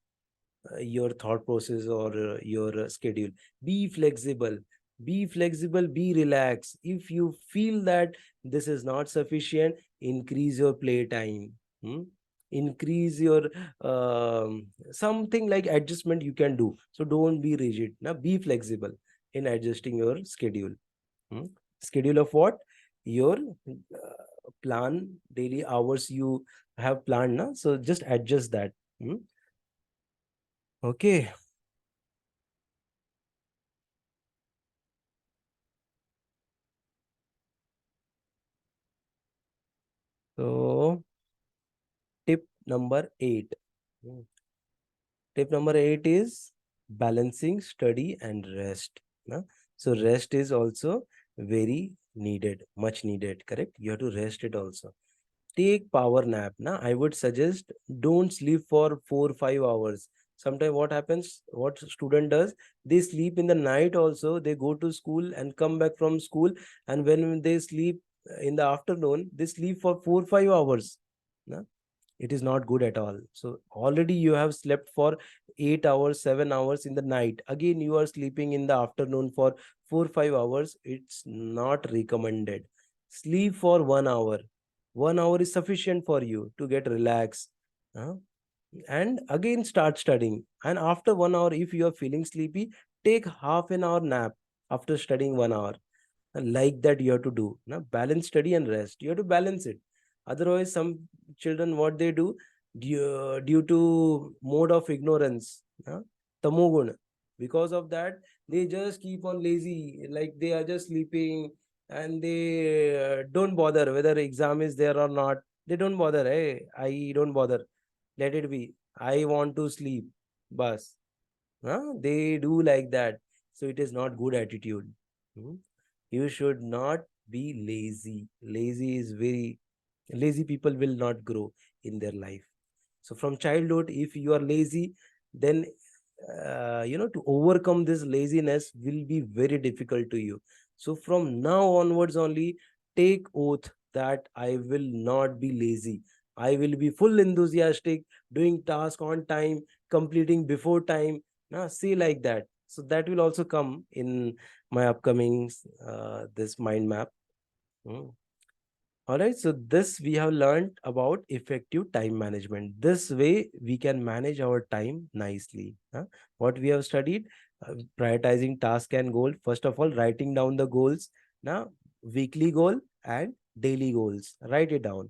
thought process or your schedule. Be flexible, be relaxed. If you feel that this is not sufficient, increase your play time. Hmm? increase your something like adjustment you can do. So don't be rigid. Now be flexible in adjusting your schedule. Hmm? Schedule of what? Your plan daily hours you have planned now. So just adjust that. Hmm? Okay. So tip number 8. Hmm. Tip number 8 is balancing study and rest. Na? So rest is also very needed, much needed, correct? You have to rest it also. Take power nap. Na? I would suggest don't sleep for 4 5 hours. Sometimes what happens, what student does, they sleep in the night also. They go to school and come back from school, and when they sleep in the afternoon, they sleep for 4 5 hours. Na? It is not good at all. So already you have slept for 8 hours 7 hours in the night, again you are sleeping in the afternoon for 4 5 hours. It's not recommended. Sleep for 1 hour. 1 hour is sufficient for you to get relaxed. huh? And again start studying, and after 1 hour if you are feeling sleepy, take half an hour nap after studying 1 hour. And like that you have to do now. Balance study and rest, you have to balance it. Otherwise some children what they do, due to mode of ignorance, tamogun, because of that they just keep on lazy, like they are just sleeping, and they don't bother whether exam is there or not. They don't bother. Hey, I don't bother, let it be, I want to sleep, bus. They do like that. So it is not good attitude. Hmm? You should not be lazy. Lazy is very, lazy people will not grow in their life. So from childhood if you are lazy, then to overcome this laziness will be very difficult to you. So from now onwards only, take oath that I will not be lazy. I will be full enthusiastic, doing task on time, completing before time. Now say like that, so that will also come in my upcoming this mind map. Hmm. All right, so this we have learned about effective time management. This way we can manage our time nicely. What we have studied, prioritizing task and goal. First of all, writing down the goals. Now, weekly goal and daily goals. Write it down.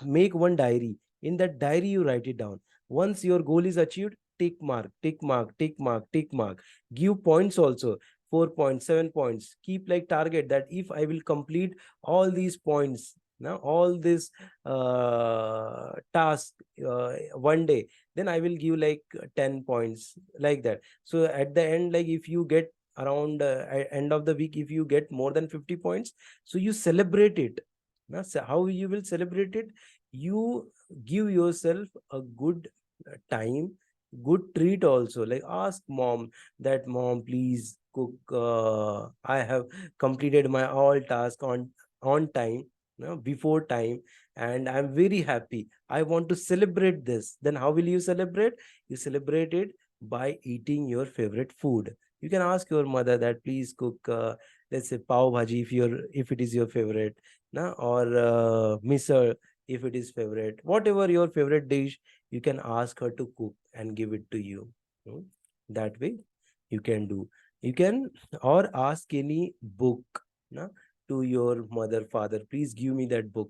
Make one diary. In that diary, you write it down. Once your goal is achieved, tick mark, tick mark, tick mark, tick mark. Give points also. 4 points, 7 points. Keep like target that if I will complete all these points, now all this task one day, then I will give like 10 points, like that. So at the end, like if you get around end of the week, if you get more than 50 points, so you celebrate it. Now so how you will celebrate it? You give yourself a good time, good treat also, like ask mom that mom please cook, I have completed my all task on time, before time, and I'm very happy, I want to celebrate this. Then how will you celebrate? You celebrate it by eating your favorite food. You can ask your mother that please cook, let's say pav bhaji if it is your favorite, or misal if it is favorite, whatever your favorite dish, you can ask her to cook and give it to you. Hmm? That way you can do. You can, or ask any book, na, to your mother father, please give me that book,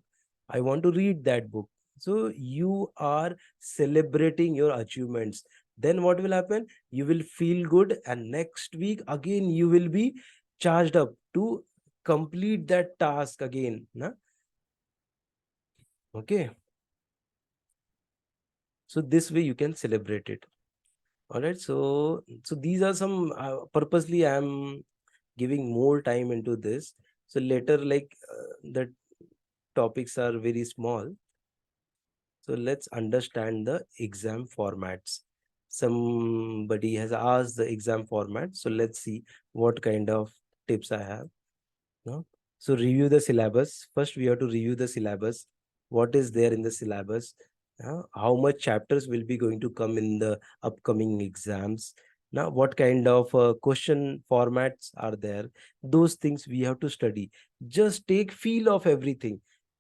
I want to read that book. So you are celebrating your achievements. Then what will happen? You will feel good, and next week again you will be charged up to complete that task again, na? Okay, so this way you can celebrate it. All right, so these are some purposely I am giving more time into this. So later, like the topics are very small. So let's understand the exam formats. Somebody has asked the exam format. So let's see what kind of tips I have. No? So review the syllabus. First, we have to review the syllabus. What is there in the syllabus? How much chapters will be going to come in the upcoming exams? Now, what kind of question formats are there? Those things we have to study. Just take feel of everything.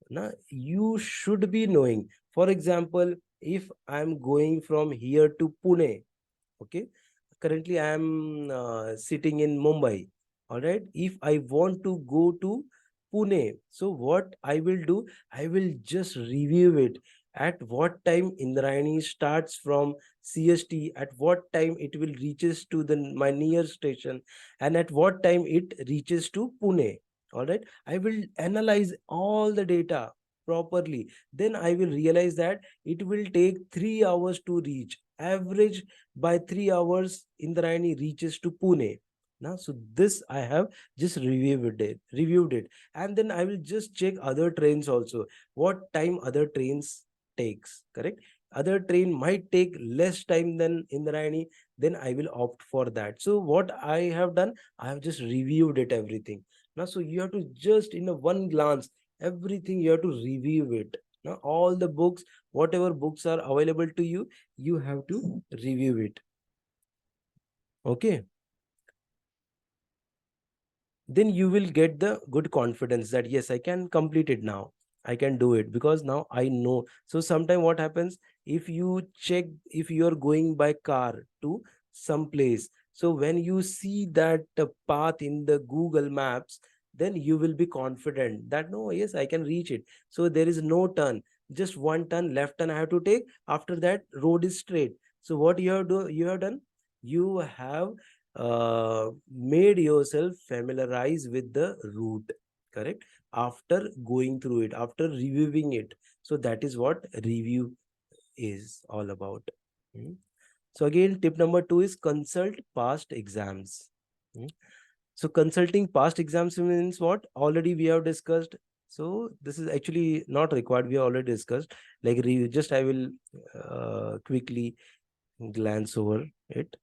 Now, you should be knowing. For example, if I'm going from here to Pune, okay, currently I am sitting in Mumbai. All right. If I want to go to Pune, so what I will do, I will just review it. At what time Indrayani starts from CST, at what time it will reaches to the my near station, and at what time it reaches to Pune. All right. I will analyze all the data properly. Then I will realize that it will take 3 hours to reach. Average by 3 hours, Indrayani reaches to Pune. Now, so this I have just reviewed it, and then I will just check other trains also. What time other trains takes? Correct. Other train might take less time than Indrayani. Then I will opt for that. So what I have done, I have just reviewed it everything. Now, so you have to just in a one glance everything you have to review it. Now, all the books, whatever books are available to you, you have to review it. Okay, then you will get the good confidence that yes, I can complete it now, I can do it because now I know. So sometime what happens, if you check, if you are going by car to some place, so when you see that path in the Google Maps, then you will be confident that no, yes, I can reach it. So there is no turn, just one turn, left turn I have to take. After that road is straight. So what you have done, you have made yourself familiarize with the route, correct, after going through it, after reviewing it. So that is what review is all about. Hmm. So again, tip number 2 is consult past exams. Hmm. So consulting past exams means what already we have discussed. So this is actually not required, we have already discussed. Like just I will quickly glance over it.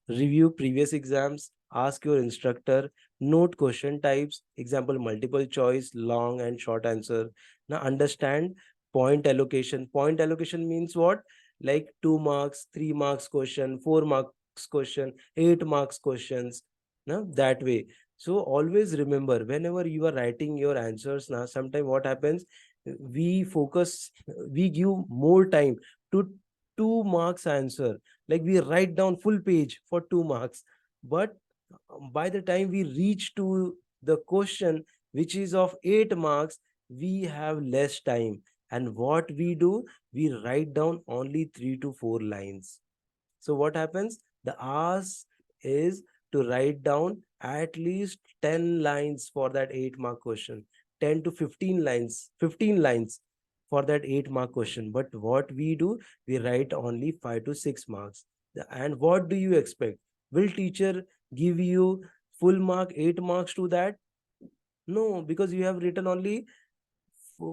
Review previous exams, ask your instructor, note question types, example multiple choice, long and short answer. Now understand point allocation. Point allocation means what? Like 2 marks, 3 marks question, 4 marks question, 8 marks questions. Now that way. So always remember whenever you are writing your answers, now sometimes what happens, we focus, we give more time to 2 marks answer, like we write down full page for 2 marks, but by the time we reach to the question which is of 8 marks, we have less time, and what we do, we write down only 3 to 4 lines. So what happens, the ask is to write down at least 10 lines for that 8 mark question, 10 to 15 lines for that 8 mark question. But what we do, we write only 5 to 6 marks. And what do you expect? Will teacher give you full mark 8 marks to that? No, because you have written only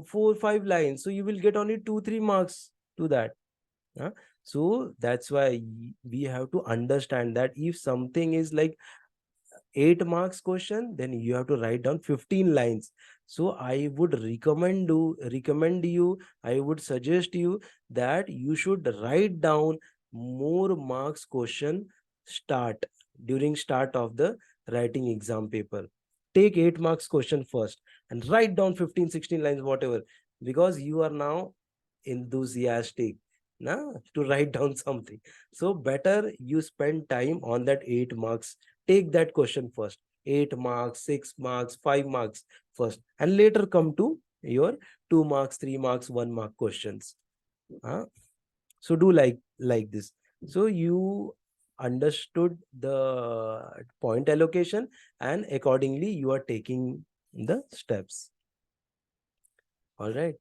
4 5 lines. So you will get only 2 3 marks to that. Huh? So that's why we have to understand that if something is like 8 marks question, then you have to write down 15 lines. So I would recommend you, I would suggest you that you should write down more marks question start during start of the writing exam paper. Take 8 marks question first and write down 15 16 lines whatever, because you are now enthusiastic now to write down something. So better you spend time on that 8 marks. Take that question first, 8 marks, 6 marks, 5 marks first, and later come to your 2 marks, 3 marks, 1 mark questions. Huh? So do like this. So you understood the point allocation, and accordingly you are taking the steps. All right.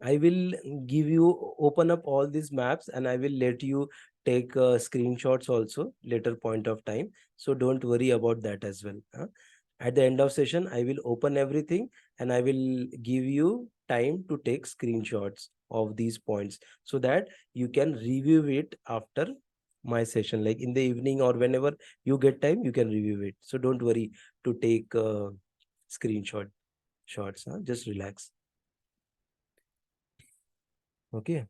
I will give you open up all these maps, and I will let you take screenshots also later point of time. So don't worry about that as well. Huh? At the end of session, I will open everything and I will give you time to take screenshots of these points so that you can review it after my session. Like in the evening or whenever you get time, you can review it. So don't worry to take screenshot shots. Huh? Just relax. Okay.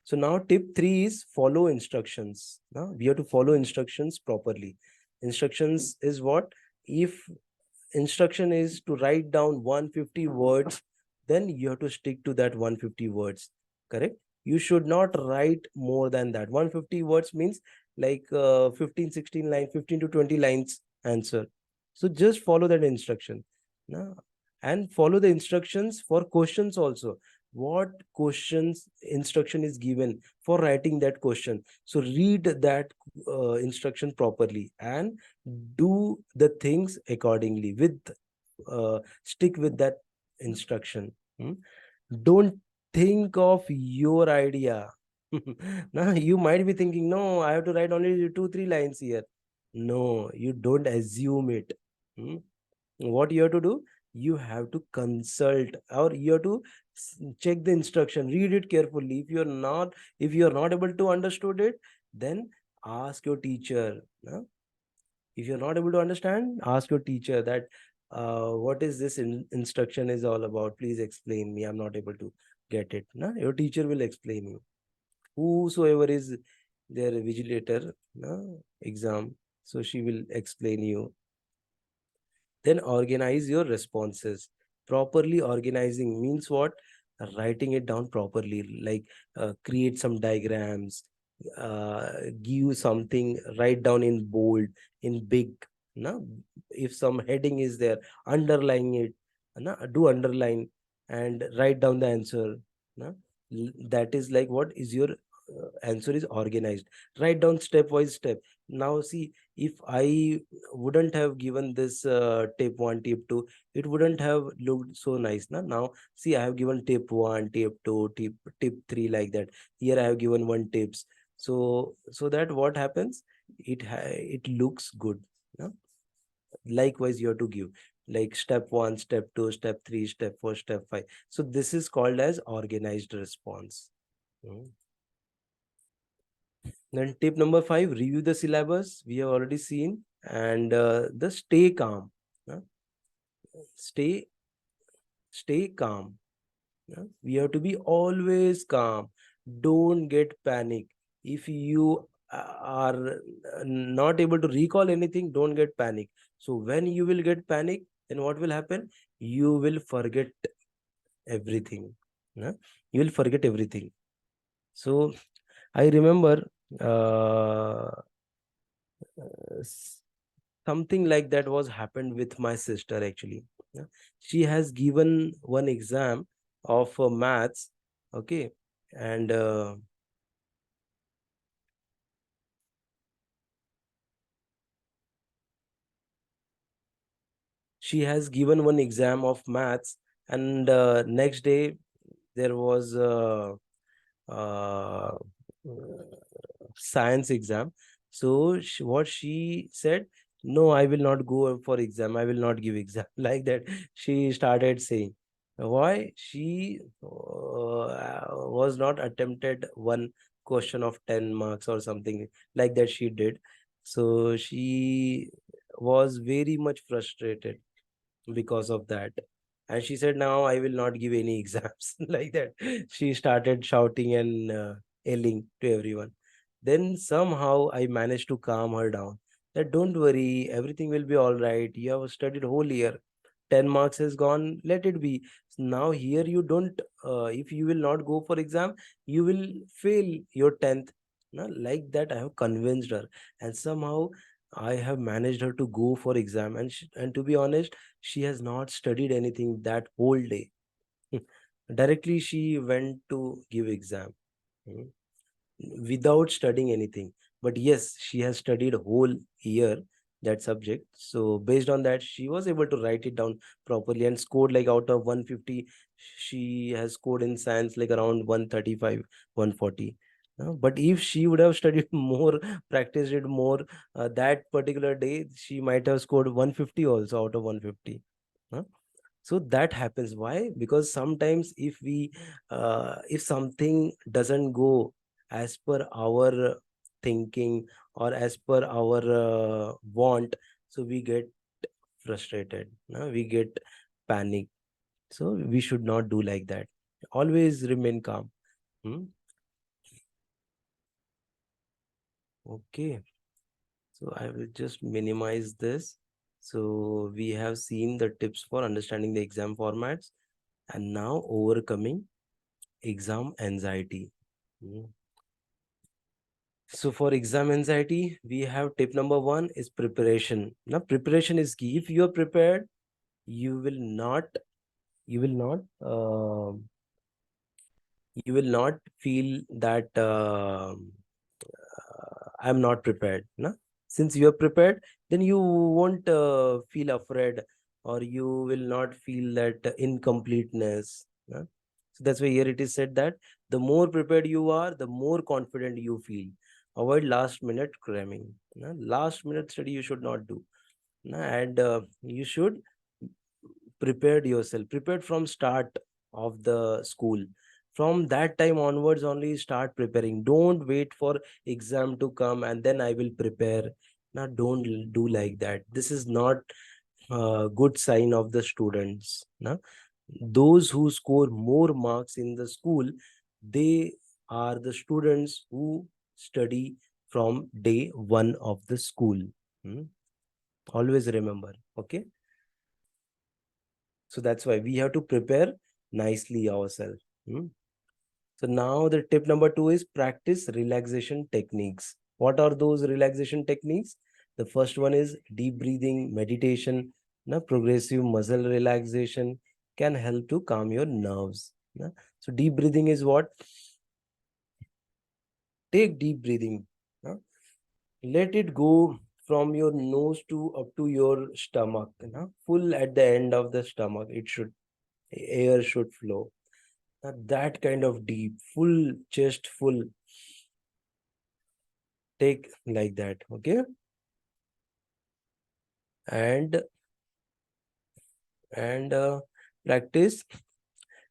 So now tip 3 is follow instructions. Now we have to follow instructions properly. Instructions is what? If instruction is to write down 150 words then you have to stick to that 150 words. Correct? You should not write more than that. 150 words means like 15, 16 lines, 15 to 20 lines answer. So just follow that instruction. No? And follow the instructions for questions also. What questions instruction is given for writing that question. So read that instruction properly and do the things accordingly with stick with that instruction. Hmm? Don't think of your idea. Now you might be thinking, no, I have to write only 2 3 lines here. No, you don't assume it. Hmm? What you have to do, you have to consult, or you have to check the instruction, read it carefully. If you're not able to understood it, then ask your teacher. If you're not able to understand, ask your teacher that what is this instruction is all about, please explain me, I'm not able to get it. Your teacher will explain you, whosoever is their vigilator exam, so she will explain you. Then organize your responses. Properly organizing means what? Writing it down properly, like create some diagrams, give something, write down in bold, in big. No? If some heading is there, underline it. No? Do underline and write down the answer. No? That is like what is your answer is organized. Write down stepwise step. Now see, if I wouldn't have given this tip 1 tip 2, it wouldn't have looked so nice. Now see, I have given tip 1 tip 2 tip 3, like that. Here I have given one tips, so that what happens, it looks good. No? Likewise you have to give, like step 1 step 2 step 3 step 4 step 5. So this is called as organized response. Mm. Then tip number 5, review the syllabus. We have already seen. And the stay calm. uh, Stay stay calm. We have to be always calm. Don't get panic. If you are not able to recall anything, don't get panic. So when you will get panic, then what will happen? You will forget everything. uh, you will forget everything. So I remember uh, something like that was happened with my sister actually. Yeah. She has given one exam of maths. Okay. And she has given one exam of maths, and next day there was uh, science exam. So what she said, no, I will not go for exam, I will not give exam. Like that she started saying. Why? She was not attempted one question of 10 marks or something like that she did. So she was very much frustrated because of that. And she said, now I will not give any exams. Like that. She started shouting and yelling to everyone. Then somehow I managed to calm her down. That don't worry, everything will be all right. You have studied whole year. 10 marks has gone, let it be. Now here you don't, if you will not go for exam, you will fail your 10th. Like that, I have convinced her. And somehow I have managed her to go for exam. And to be honest, she has not studied anything that whole day. Directly she went to give exam. Hmm. Without studying anything. But yes, she has studied whole year that subject. So based on that, she was able to write it down properly and scored like out of 150. She has scored in science like around 135, 140. But if she would have studied more, practiced it more, that particular day, she might have scored 150 also out of 150. Huh? So that happens. Why? Because sometimes if something doesn't go as per our thinking or as per our want, so we get frustrated, no? We get panic. So we should not do like that. Always remain calm. Hmm? Okay, so I will just minimize this. So we have seen the tips for understanding the exam formats. And now overcoming exam anxiety. Mm. So for exam anxiety, we have tip number one is preparation. Now preparation is key. If you are prepared, you will not, you will not, you will not feel that I'm not prepared. No? Since you are prepared, then you won't feel afraid, or you will not feel that incompleteness. No? So that's why here it is said that the more prepared you are, the more confident you feel. Avoid last minute cramming. No? Last minute study you should not do. No? And you should prepared yourself, prepared from start of the school. From that time onwards only start preparing. Don't wait for exam to come and then I will prepare. Now don't do like that. This is not a good sign of the students. Now those who score more marks in the school, they are the students who study from day one of the school. Hmm? Always remember. Okay, so that's why we have to prepare nicely ourselves. Hmm? So now the tip number two is practice relaxation techniques. What are those relaxation techniques? The first one is deep breathing, meditation. Now, progressive muscle relaxation can help to calm your nerves. Now, so deep breathing is what? Take deep breathing. Now, let it go from your nose to up to your stomach. Now, full at the end of the stomach. It should, air should flow. That kind of deep, full chest full, take like that. Okay, and and practice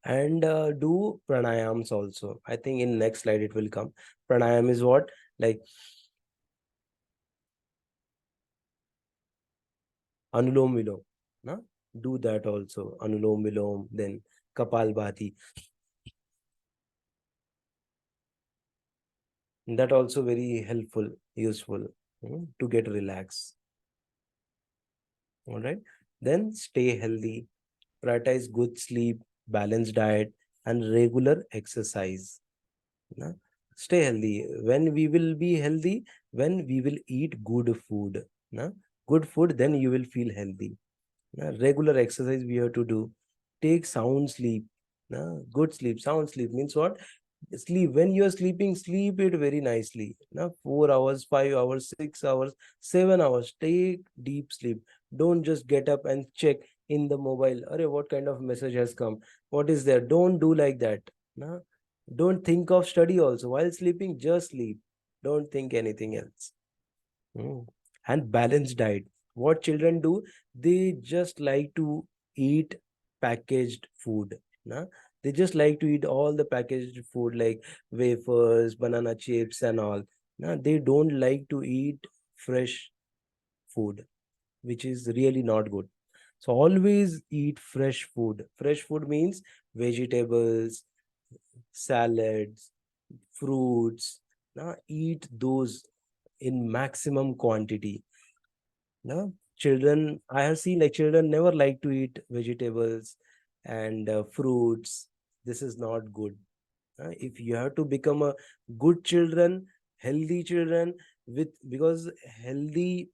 and do pranayams also. I think in next slide it will come. Pranayam is what? Like anulom vilom. Na? Do that also. Anulom vilom, then kapal bhati. That also very helpful, useful, to get relaxed. All right. Then stay healthy, prioritize good sleep, balanced diet, and regular exercise. Na? Stay healthy. When we will be healthy, when we will eat good food. Na? Good food, then you will feel healthy. Na? Regular exercise we have to do. Take sound sleep. Na? Good sleep. Sound sleep means what? Sleep. When you are sleeping, sleep it very nicely. Na? 4 hours, 5 hours, 6 hours, 7 hours. Take deep sleep. Don't just get up and check in the mobile. Arey, what kind of message has come? What is there? Don't do like that. Na? Don't think of study also. While sleeping, just sleep. Don't think anything else. Mm. And balanced diet. What children do, they just like to eat packaged food. Na? They just like to eat all the packaged food like wafers, banana chips, and all. Na? They don't like to eat fresh food, which is really not good. So always eat fresh food. Fresh food means vegetables, salads, fruits. Now eat those in maximum quantity. Now children, I have seen like children never like to eat vegetables and fruits. This is not good. If you have to become a good children, healthy children, with because healthy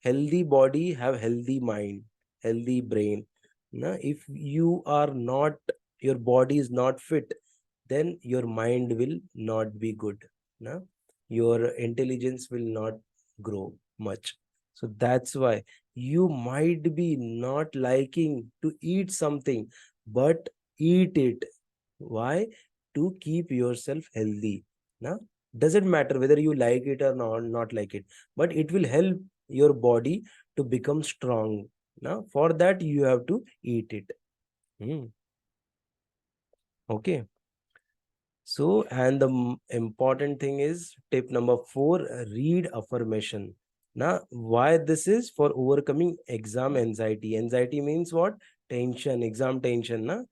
healthy body have healthy mind, healthy brain. If you are not, your body is not fit, then your mind will not be good. Na? Your intelligence will not grow much. So that's why you might be not liking to eat something, but eat it. Why? To keep yourself healthy. Now, doesn't matter whether you like it or not like it, but it will help your body to become strong. Now, for that you have to eat it. Okay. So, and the important thing is tip number four, read affirmation. Now, why this is? For overcoming exam anxiety. Anxiety means what? Tension, exam tension. ना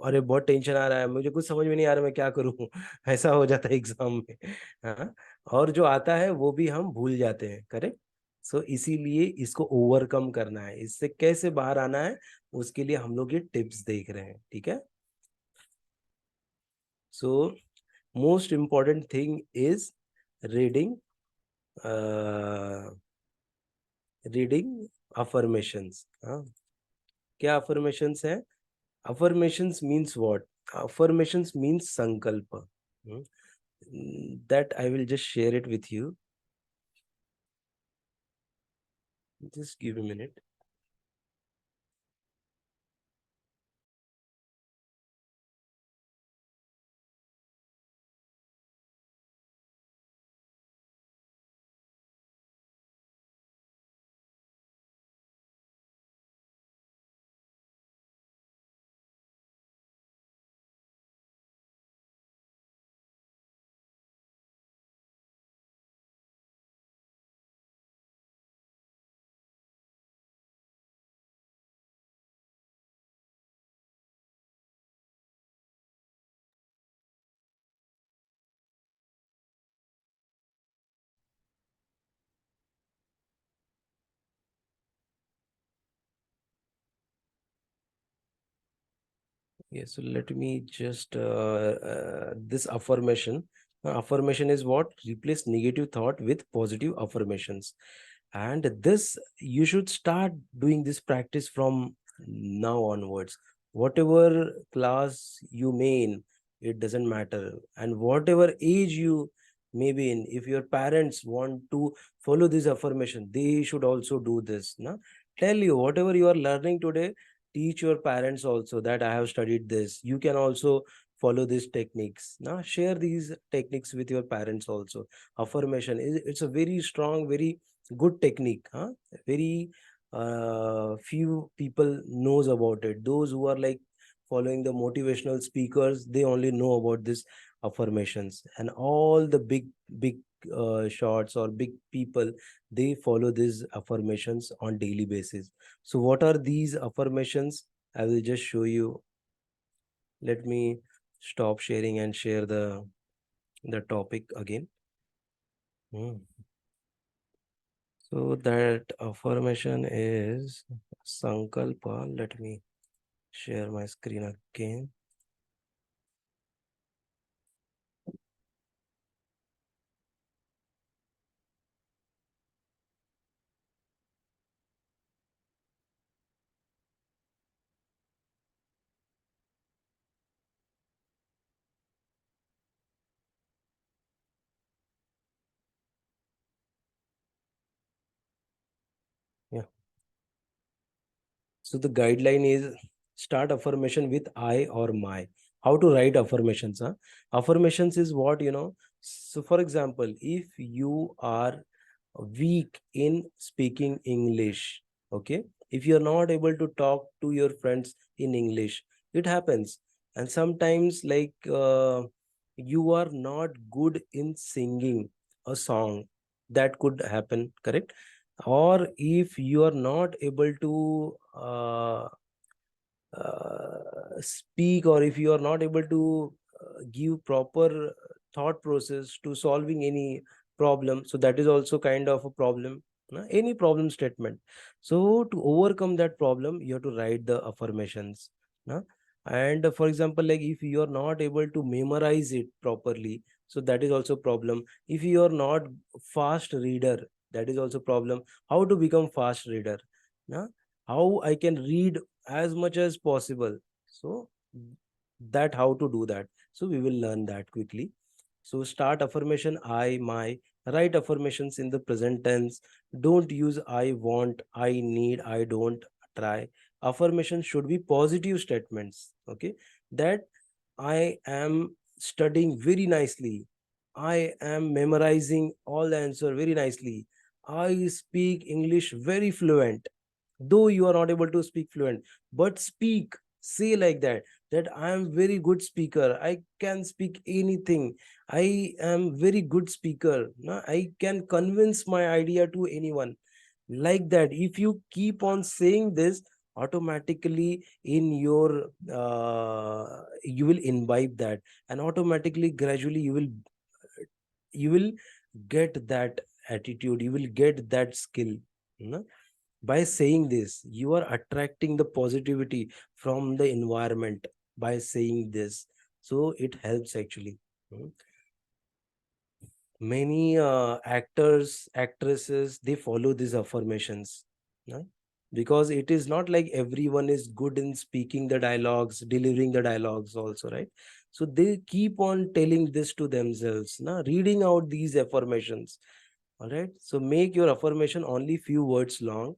अरे बहुत tension आ रहा है, मुझे कुछ समझ में नहीं आ रहा मैं क्या करूं ऐसा हो जाता है एग्जाम में. हाँ, और जो आता है वो भी हम भूल जाते हैं. करेक्ट. सो इसीलिए इसको ओवरकम करना है, इससे कैसे बाहर आना है, उसके लिए हम लोग ये टिप्स देख रहे हैं, ठीक है। So most important thing is reading, reading affirmations. हाँ, क्या अफर्मेशंस है? Affirmations means what? Affirmations means संकल्प। That I will just share it with you, just give a minute. Yes, so let me just this affirmation. Affirmation is what? Replace negative thought with positive affirmations. And this, you should start doing this practice from now onwards. Whatever class you may in, it doesn't matter. And whatever age you may be in, if your parents want to follow this affirmation, they should also do this. Na? Tell you, whatever you are learning today, teach your parents also that I have studied this. You can also follow these techniques. Now share these techniques with your parents also. Affirmation is, it's a very strong, very good technique. Huh? Very few people knows about it. Those who are like following the motivational speakers, they only know about this affirmations. And all the big shots or big people, they follow these affirmations on daily basis. So what are these affirmations? I will just show you. Let me stop sharing and share the topic again. Hmm. So that affirmation is Sankalpa. Let me share my screen again. Yeah. So the guideline is start affirmation with I or my. How to write affirmations? Huh? Affirmations is what, you know. So for example, if you are weak in speaking English, okay, if you're not able to talk to your friends in English, it happens. And sometimes like you are not good in singing a song, that could happen, correct? Or if you are not able to speak, or if you are not able to give proper thought process to solving any problem, so that is also kind of a problem, any problem statement. So to overcome that problem, you have to write the affirmations, na? And for example, like if you are not able to memorize it properly, so that is also problem. If you are not fast reader, that is also problem. How to become fast reader, na? How I can read as much as possible, so that how to do that, so we will learn that quickly. So start affirmation I, my. Write affirmations in the present tense. Don't use I want, I need, I don't. Try. Affirmations should be positive statements, okay? That I am studying very nicely, I am memorizing all the answer very nicely, I speak English very fluent. Though you are not able to speak fluent, but speak, say like that, that I am very good speaker, I can speak anything, I am very good speaker, no? I can convince my idea to anyone, like that. If you keep on saying this, automatically in your you will imbibe that, and automatically gradually you will get that attitude, you will get that skill. You know? By saying this, you are attracting the positivity from the environment by saying this. So it helps actually. Mm. Many actors, actresses, they follow these affirmations. No? Because it is not like everyone is good in speaking the dialogues, delivering the dialogues also, right? So they keep on telling this to themselves, no? Reading out these affirmations. All right. So make your affirmation only few words long.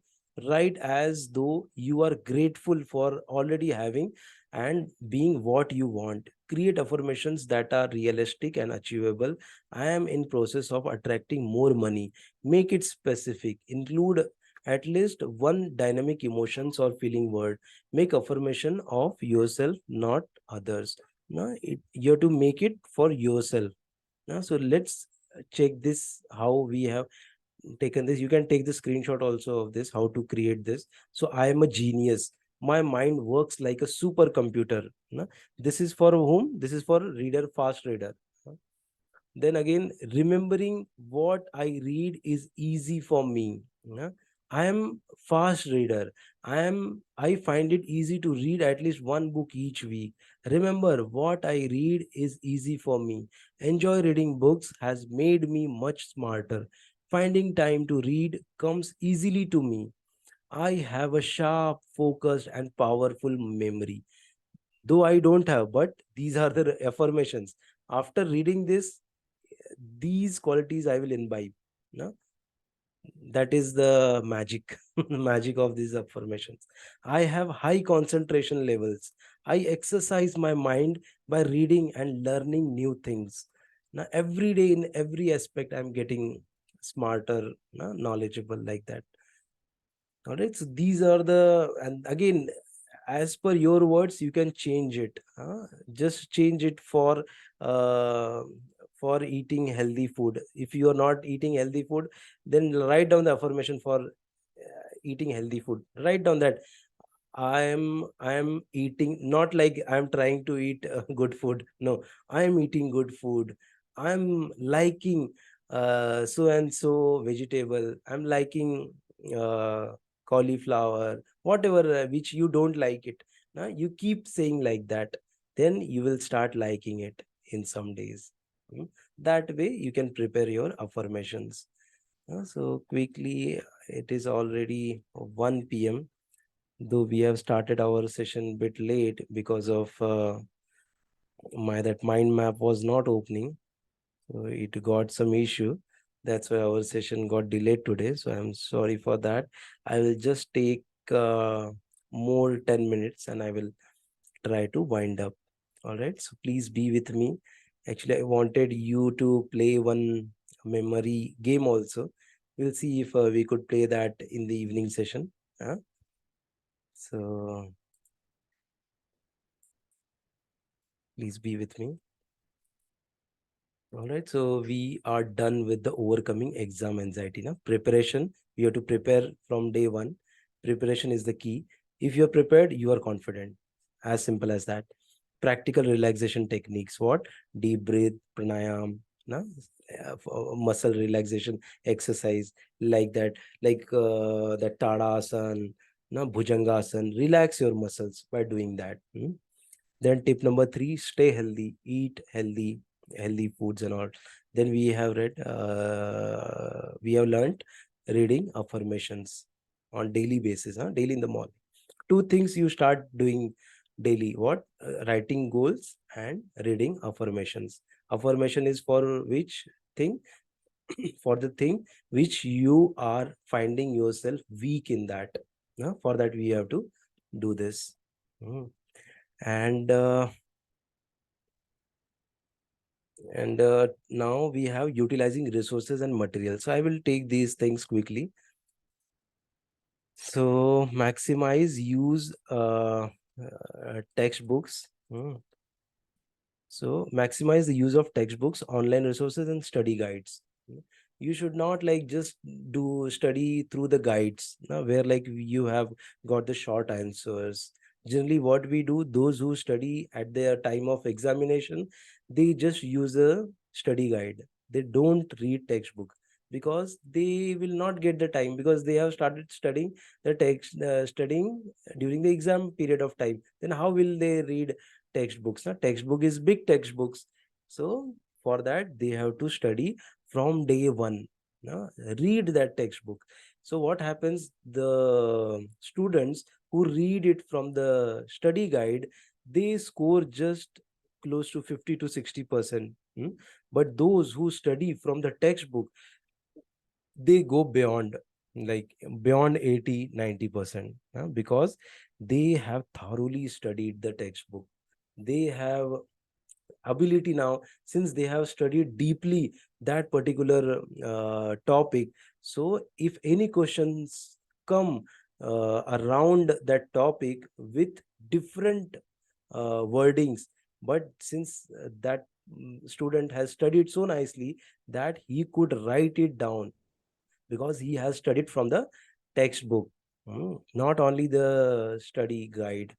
Write as though you are grateful for already having and being what you want. Create affirmations that are realistic and achievable. I am in process of attracting more money. Make it specific. Include at least one dynamic emotions or feeling word. Make affirmation of yourself, not others. No, you have to make it for yourself. Now, so let's check this how we have taken this. You can take the screenshot also of this, how to create this. So I am a genius. My mind works like a supercomputer. No? This is for whom? This is for reader, fast reader. Then again, remembering what I read is easy for me. I am fast reader. I find it easy to read at least one book each week. Remember, what I read is easy for me. Enjoy reading books has made me much smarter. Finding time to read comes easily to me. I have a sharp, focused, and powerful memory. Though I don't have, but these are the affirmations. After reading this, these qualities I will imbibe. No? That is the magic, magic of these affirmations. I have high concentration levels. I exercise my mind by reading and learning new things. Now, every day in every aspect, I'm getting smarter, no? Knowledgeable like that. All right. So these are the, and again, as per your words, you can change it. Just change it uh, for eating healthy food. If you are not eating healthy food, then write down the affirmation for eating healthy food. Write down that I am eating, not like I'm trying to eat good food. No, I am eating good food. I'm liking so and so vegetable. I'm liking uh, cauliflower, whatever which you don't like it. Now you keep saying like that, then you will start liking it in some days. Mm. That way you can prepare your affirmations. So quickly, it is already 1 p.m. Though we have started our session bit late because of my that mind map was not opening. So it got some issue. That's why our session got delayed today. So I'm sorry for that. I will just take more 10 minutes and I will try to wind up. All right. So please be with me. Actually, I wanted you to play one memory game also. We'll see if we could play that in the evening session. Huh? So please be with me. All right, so we are done with the overcoming exam anxiety. Now, preparation, you have to prepare from day one. Preparation is the key. If you're prepared, you are confident. As simple as that. Practical relaxation techniques. What? Deep breath, pranayam, na? Muscle relaxation exercise like that, like the Tadasana, na? Bhujangasana. Relax your muscles by doing that. Then tip number three, stay healthy, eat healthy foods and all. Then we have learned reading affirmations on daily basis, daily in the morning. Two things you start doing daily. What? Writing goals and reading affirmations. Affirmation is for which thing? For the thing which you are finding yourself weak in that. For that, we have to do this. Mm. And now we have utilizing resources and materials. So I will take these things quickly. So maximize use textbooks. So maximize the use of textbooks, online resources, and study guides. You should not like just do study through the guides, where like you have got the short answers. Generally, what we do, those who study at their time of examination, they just use a study guide. They don't read textbook because they will not get the time, because they have started studying the text, studying during the exam period of time. Then how will they read textbooks? Textbook is big textbooks. So for that they have to study from day one. No? Read that textbook. So what happens, the students who read it from the study guide, they score just close to 50 to 60%. But those who study from the textbook, they go beyond, like beyond 80-90%, because they have thoroughly studied the textbook. They have ability now, since they have studied deeply that particular topic. So if any questions come around that topic with different wordings, but since that student has studied so nicely that he could write it down, because he has studied from the textbook. Not only the study guide,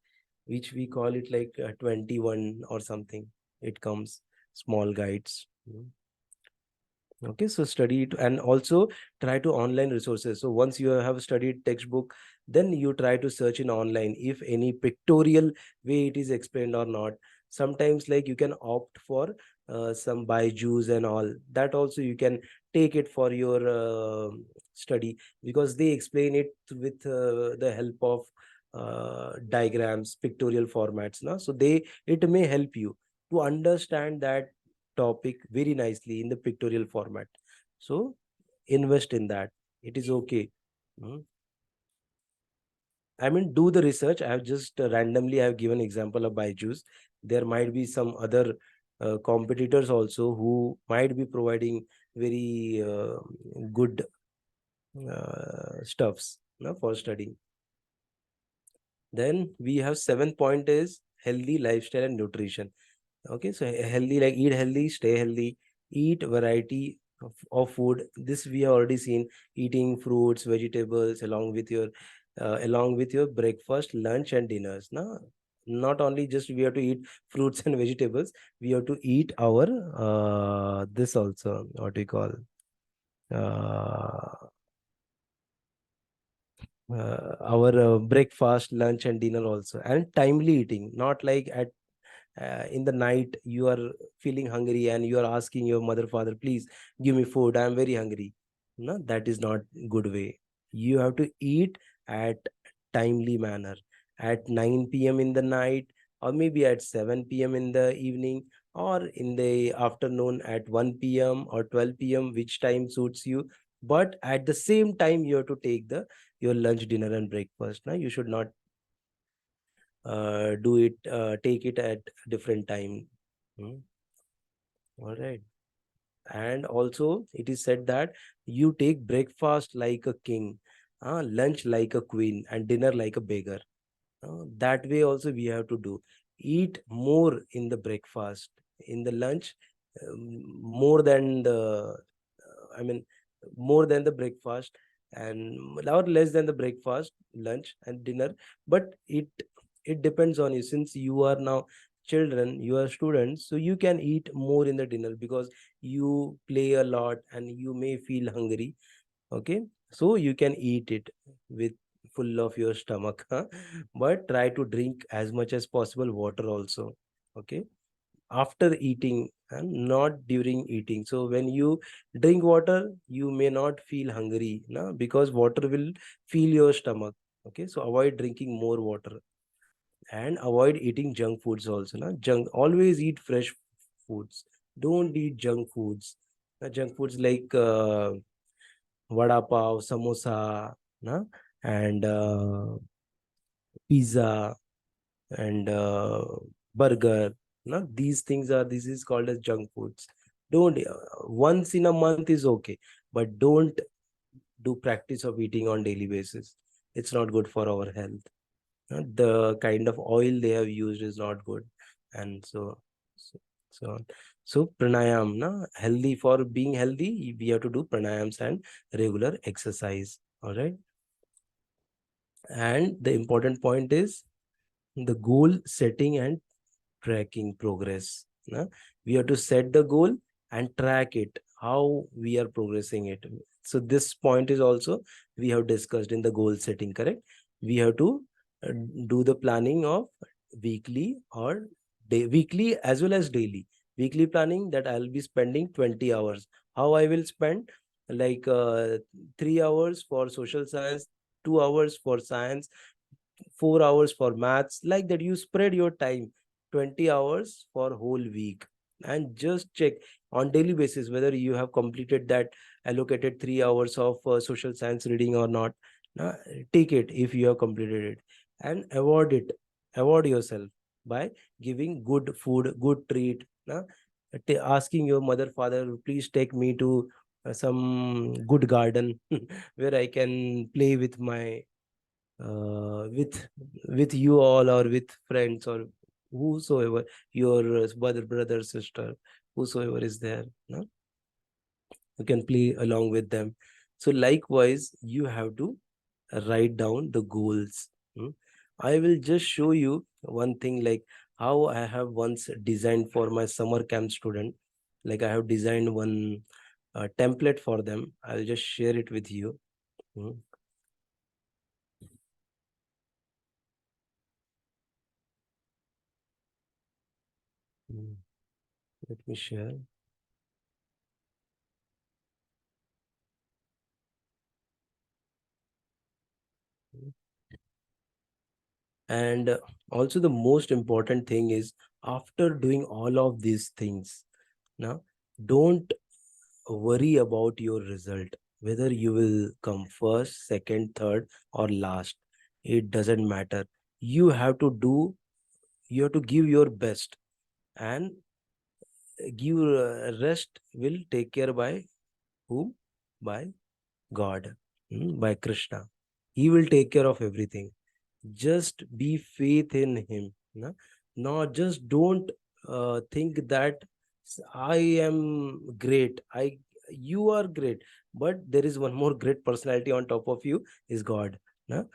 which we call it like 21 or something, it comes small guides. Okay, so study it, and also try to online resources. So once you have studied textbook, then you try to search in online if any pictorial way it is explained or not. Sometimes like you can opt for some Byju's and all that, also you can take it for your study, because they explain it with the help of diagrams, pictorial formats. So they, it may help you to understand that topic very nicely in the pictorial format. So invest in that. It is okay. Mm. I mean, do the research. I have just randomly I have given example of Byju's. There might be some other competitors also who might be providing very good stuffs, for studying. Then we have seventh point is healthy lifestyle and nutrition. Okay, so healthy, like eat healthy, stay healthy, eat variety of food. This we have already seen, eating fruits, vegetables along with your breakfast, lunch, and dinners. Now, not only just we have to eat fruits and vegetables, we have to eat our this also, what we call uh, our breakfast, lunch, and dinner also, and timely eating, not like at in the night you are feeling hungry and you are asking your mother, father, please give me food, I am very hungry. No, that is not good way. You have to eat at timely manner, at 9 p.m. in the night, or maybe at 7 p.m. in the evening, or in the afternoon at 1 p.m. or 12 p.m., which time suits you. But at the same time you have to take the your lunch, dinner, and breakfast. Now you should not do it take it at different time. Hmm. All right. And also it is said that you take breakfast like a king, lunch like a queen, and dinner like a beggar. That way also we have to do. Eat more in the breakfast, in the lunch, more than the I mean more than the breakfast, and or less than the breakfast, lunch, and dinner. But it depends on you, since you are now children, you are students, so you can eat more in the dinner because you play a lot and you may feel hungry. Okay, so you can eat it with full of your stomach, but try to drink as much as possible water also. Okay, after eating and not during eating. So when you drink water, you may not feel hungry, no? Because water will fill your stomach. Okay, so avoid drinking more water, and avoid eating junk foods also. Junk, always eat fresh foods. Don't eat junk foods. Junk foods like vada pav, samosa, na? And pizza, and burger. These things are, this is called as junk foods. Don't once in a month is okay, but don't do practice of eating on daily basis. It's not good for our health. The kind of oil they have used is not good, and so, so on. So pranayam, healthy, for being healthy we have to do pranayams and regular exercise. All right. And the important point is the goal setting and tracking progress. We have to set the goal and track it. how we are progressing it. So this point is also we have discussed in the goal setting, correct? We have to uh, do the planning of weekly or weekly as well as daily. Weekly planning that I'll be spending 20 hours. How I will spend? Like 3 hours for social science, 2 hours for science, 4 hours for maths, like that. You spread your time 20 hours for whole week, and just check on daily basis whether you have completed that allocated 3 hours of social science reading or not. Now, take it if you have completed it, and avoid yourself by giving good food, good treat. Now, asking your mother, father, please take me to some good garden where I can play with my uh, with with you all, or with friends, or whosoever, your brother, sister, whosoever is there, no? You can play along with them. So likewise, you have to write down the goals. Hmm. I will just show you one thing, like how I have once designed for my summer camp student. Like I have designed one template for them. I'll just share it with you. Hmm. Hmm. Let me share. And also the most important thing is, after doing all of these things, now don't worry about your result, whether you will come first, second, third, or last. It doesn't matter. You have to do, you have to give your best, and give rest will take care by whom? By God. By Krishna. He will take care of everything. Just be faith in him, no? Not just don't think that I am great, I you are great, but there is one more great personality on top of you, is God, no?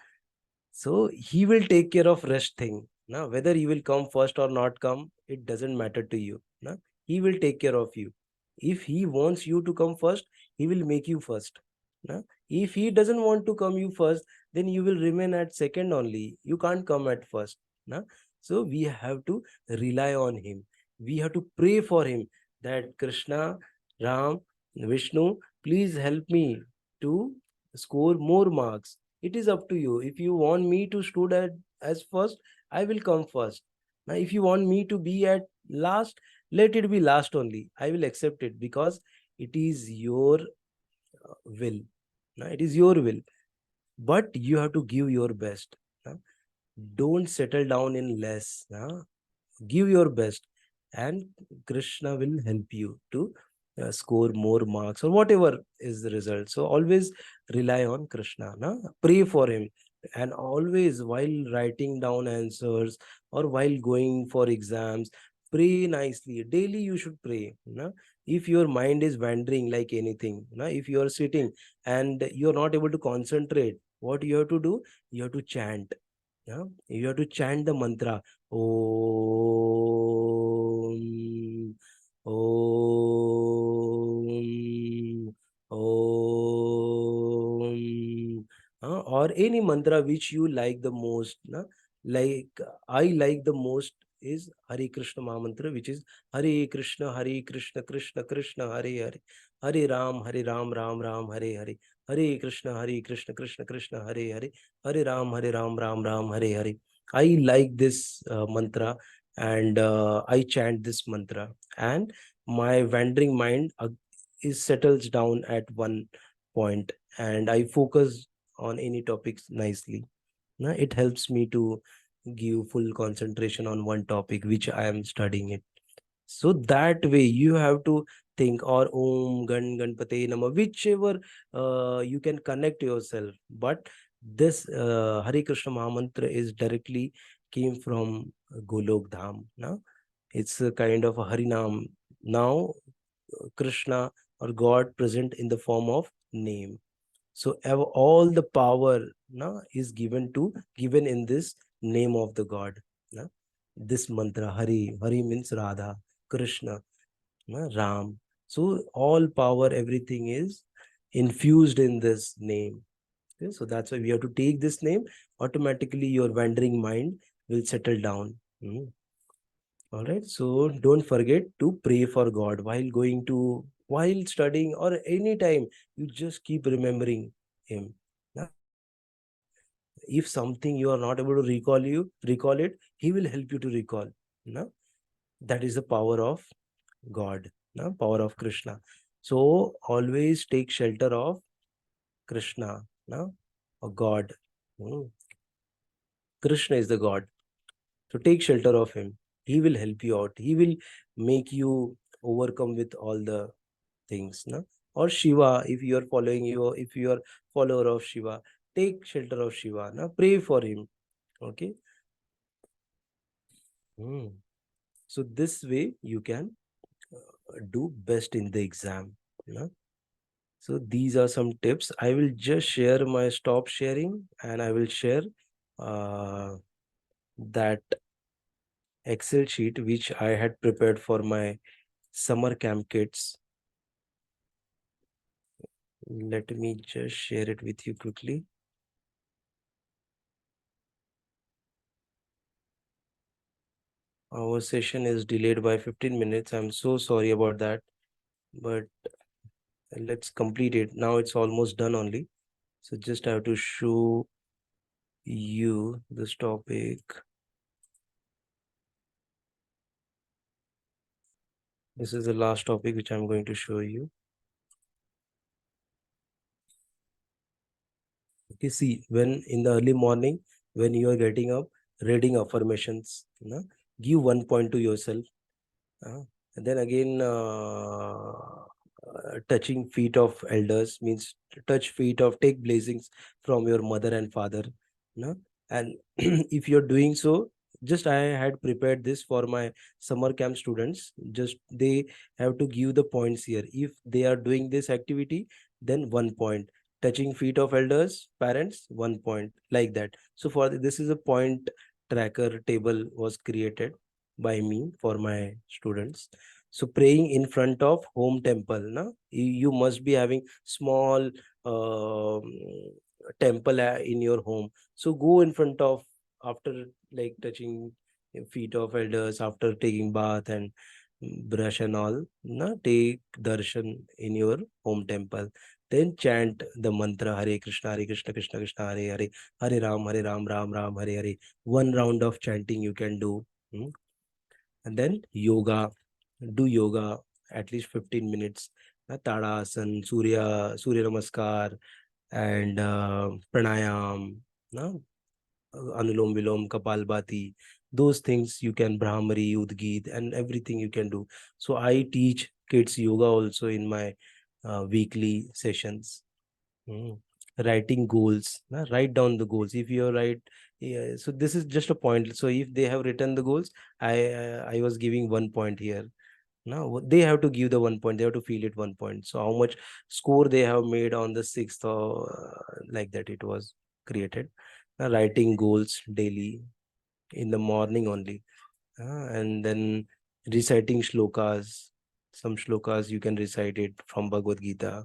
So he will take care of rest thing. Now, whether you will come first or not come, it doesn't matter to you. Now, he will take care of you. If he wants you to come first, he will make you first. Now, if he doesn't want to come you first, then you will remain at second only. You can't come at first. Now, so we have to rely on him. We have to pray for him that Krishna, Ram, Vishnu, please help me to score more marks. It is up to you. If you want me to stood at as first, I will come first. Now if you want me to be at last, let it be last only. I will accept it, because it is your will. Now it is your will, but you have to give your best. Now, don't settle down in less. Now, give your best, and Krishna will help you to score more marks, or whatever is the result. So always rely on Krishna, na? Pray for him, and always while writing down answers or while going for exams, pray nicely. Daily you should pray, na? If your mind is wandering like anything, na? If you are sitting and you're not able to concentrate, what you have to do? You have to chant. Yeah? You have to chant the mantra. Om, Om, Om. Or any mantra which you like the most. Na? Like I like the most is Hare Krishna Mahamantra, which is Hare Krishna, Hare Krishna, Krishna Krishna, Hare Hare, Hare Ram, Hare Ram, Ram Ram, Hare Hare, Hare Krishna, Hare Krishna, Krishna Krishna, Hare Hare, Hare Ram, Ram Ram, Hare Hare. I like this mantra, and I chant this mantra, and my wandering mind is settles down at one point, and I focus on any topics nicely. It helps me to give full concentration on one topic which I am studying it. So that way you have to think, or Om Ganpate Nama, whichever you can connect yourself. But this Hare Krishna Mahamantra is directly came from Golok Dham. Now it's a kind of a Harinam. Now Krishna or God present in the form of name. So all the power is given in this name of the God. Na? This mantra Hari, Hari means Radha, Krishna, Ram. So all power, everything is infused in this name. Okay? So that's why we have to take this name. Automatically, your wandering mind will settle down. All right. So don't forget to pray for God while going to, while studying, or any time. You just keep remembering Him. Now, if something you are not able to recall it, He will help you to recall. Now, that is the power of God. Now, power of Krishna. So always take shelter of Krishna. Now, or God. Hmm. Krishna is the God. So take shelter of him. He will help you out. He will make you overcome with all the things. No? Or Shiva, if you are following you, if you are follower of Shiva, take shelter of Shiva. Now pray for him. Okay. Hmm. So this way you can do best in the exam. No? So these are some tips. I will just share my stop sharing, and I will share uh, that Excel sheet which I had prepared for my summer camp kids. Let me just share it with you quickly. Our session is delayed by 15 minutes. I'm so sorry about that, but let's complete it. Now it's almost done only. So just have to show you this topic. This is the last topic which I'm going to show you. Okay, see, when in the early morning, when you are getting up, reading affirmations, give 1 point to yourself. And then again, touching feet of elders means touch feet of, take blessings from your mother and father. No? And if you're doing so, just I had prepared this for my summer camp students. Just they have to give the points here. If they are doing this activity, then 1 point. Touching feet of elders, parents, 1 point, like that. So for this is a point tracker table was created by me for my students. So praying in front of home temple, na? You must be having small temple in your home. So go in front of, after like touching feet of elders, after taking bath and brush and all, na? Take darshan in your home temple. Then chant the mantra Hare Krishna, Krishna Krishna, Hare Hare, Hare Ram, Ram Ram, Hare Hare. One round of chanting you can do. Hmm. And then yoga, do yoga at least 15 minutes. Tadasan, Surya Namaskar, and pranayam, no? Anulom Vilom, Kapalbhati, those things you can, Brahmari, Udgit, and everything you can do. So I teach kids yoga also in my weekly sessions. Mm. Writing goals, write down the goals. If you write, yeah, so this is just a point. So if they have written the goals, I was giving 1 point here. Now they have to give the 1 point. They have to feel it 1 point. So how much score they have made on the sixth, or like that it was created. Writing goals daily in the morning only, and then reciting shlokas. Some shlokas you can recite it from Bhagavad Gita.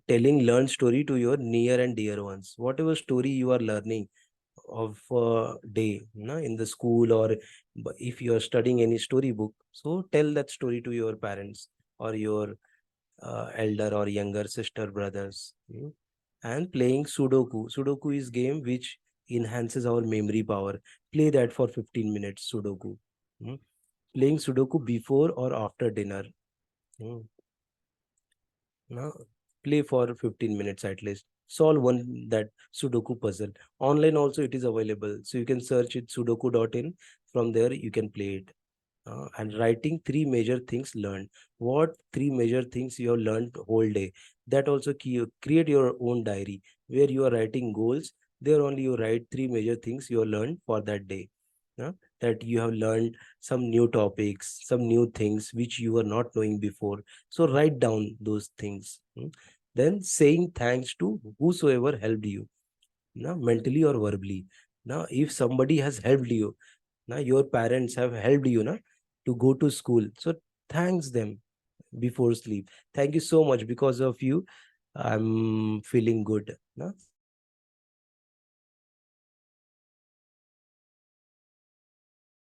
Telling learn story to your near and dear ones. Whatever story you are learning of day, in the school, or if you are studying any story book, so tell that story to your parents or your elder or younger sister, brothers. And playing Sudoku. Sudoku is game which enhances our memory power. Play that for 15 minutes, Sudoku. Mm. Playing Sudoku before or after dinner. Mm. Now, play for 15 minutes at least. Solve one that Sudoku puzzle. Online also it is available. So you can search it sudoku.in. From there you can play it. And writing three major things learned. What three major things you have learned whole day? That also create your own diary where you are writing goals. There only you write three major things you have learned for that day. That you have learned some new topics, some new things which you were not knowing before. So write down those things. Then saying thanks to whosoever helped you, mentally or verbally. Now, if somebody has helped you, now your parents have helped you, to go to school, so thanks them. before sleep. Thank you so much. Because of you, I'm feeling good. No?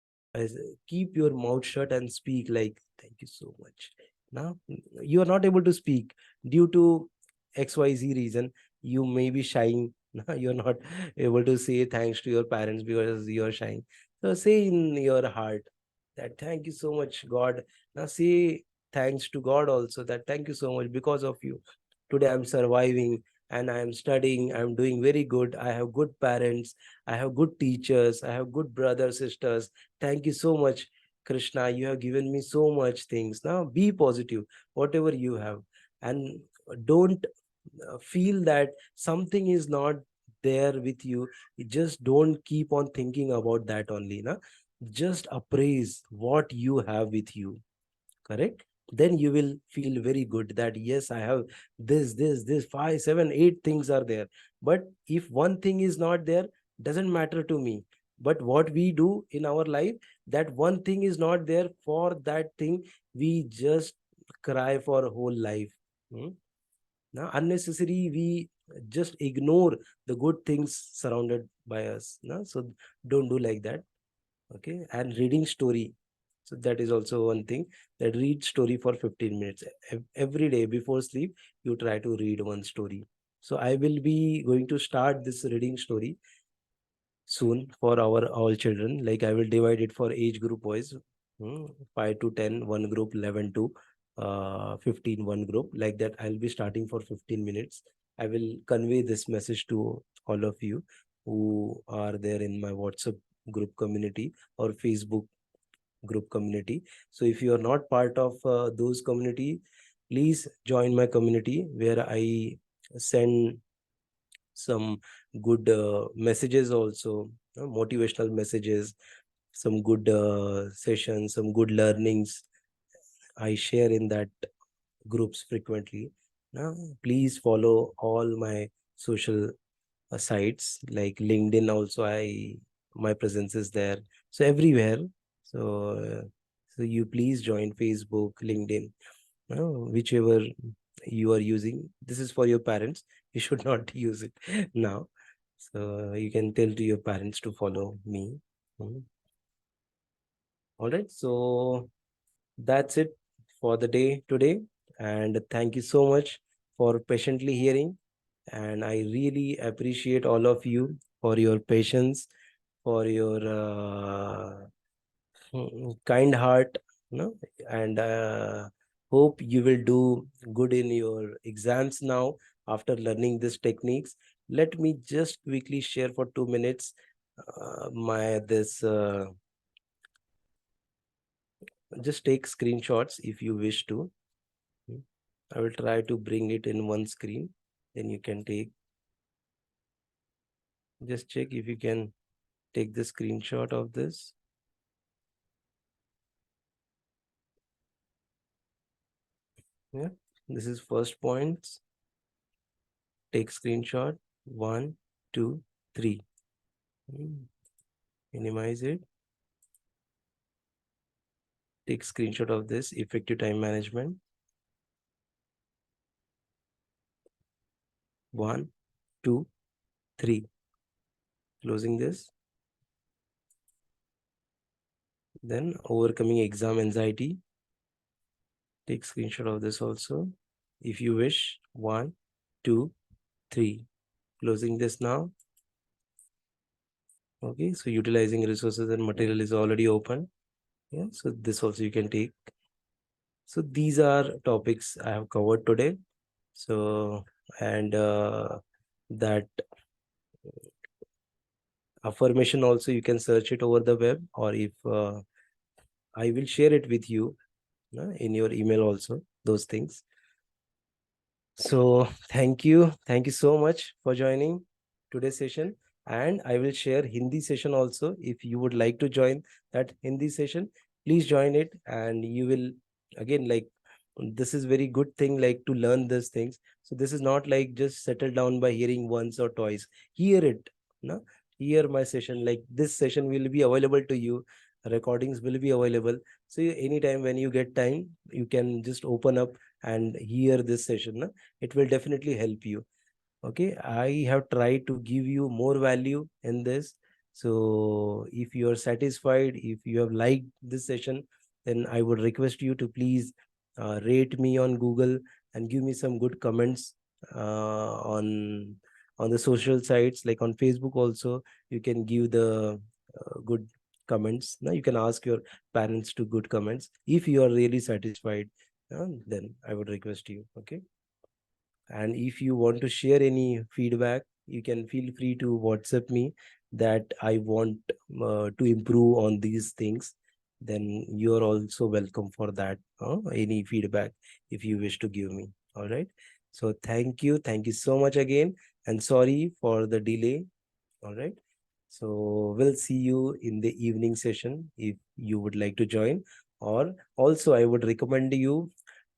So please keep your mouth shut and speak like thank you so much. Now you are not able to speak due to XYZ reason. You may be shying. Now you're not able to say thanks to your parents because you're shying. So say in your heart that thank you so much, God. Now say thanks to God also that thank you so much because of you. Today I'm surviving and I am studying. I'm doing very good. I have good parents. I have good teachers. I have good brothers, sisters. Thank you so much, Krishna. You have given me so much things. Now be positive, whatever you have. And don't feel that something is not there with you. You just don't keep on thinking about that only. Na? Just appraise what you have with you. Correct? Then you will feel very good that yes, I have this, five, seven, eight things are there. But if one thing is not there, doesn't matter to me. But what we do in our life, that one thing is not there, for that thing we just cry for whole life. Hmm? Now unnecessary we just ignore the good things surrounded by us. No? So don't do like that. Okay, and reading story, so that is also one thing, that read story for 15 minutes every day before sleep. You try to read one story. So I will be going to start this reading story soon for our all children. Like I will divide it for age group wise. 5 to 10 one group, 11 to 15 one group, like that. I'll be starting for 15 minutes. I will convey this message to all of you who are there in my WhatsApp group community or Facebook group community. So if you are not part of those community, please join my community where I send some good messages also, motivational messages, some good sessions, some good learnings I share in that groups frequently. Now please follow all my social sites like LinkedIn also. I My presence is there, so everywhere. So so you please join Facebook, LinkedIn, whichever you are using. This is for your parents. You should not use it now. So you can tell to your parents to follow me. Mm. All right. So that's it for the day today. And thank you so much for patiently hearing. And I really appreciate all of you for your patience, for your kind heart, no? And hope you will do good in your exams now after learning these techniques. Let me just quickly share for 2 minutes my this. Just take screenshots if you wish to. Hmm. I will try to bring it in one screen. Then you can take. Just check if you can take the screenshot of this. Yeah, this is first points. Take screenshot. One, two, three. Minimize it. Take screenshot of this effective time management. One, two, three. Closing this. Then overcoming exam anxiety. Take screenshot of this also if you wish. One, two, three. Closing this now. Okay, so utilizing resources and material is already open. Yeah, so this also you can take. So these are topics I have covered today. So, and that affirmation also you can search it over the web, or if I will share it with you in your email also, those things. So thank you so much for joining today's session. And I will share Hindi session also. If you would like to join that Hindi session, please join it. And you will again, like, this is very good thing, like to learn these things. So this is not like just settle down by hearing once or twice. Hear it, no? Hear my session. Like this session will be available to you recordings will be available. So anytime when you get time, you can just open up and hear this session. Na? It will definitely help you. Okay, I have tried to give you more value in this. So if you are satisfied, if you have liked this session, then I would request you to please rate me on Google and give me some good comments on the social sites, like on Facebook also. You can give the good comments. Now you can ask your parents to good comments. If you are really satisfied, then I would request you. Okay. And if you want to share any feedback, you can feel free to WhatsApp me that I want to improve on these things. Then you're also welcome for that. Any feedback if you wish to give me. All right. So thank you. Thank you so much again. And sorry for the delay. All right. So we'll see you in the evening session if you would like to join. Or also, I would recommend you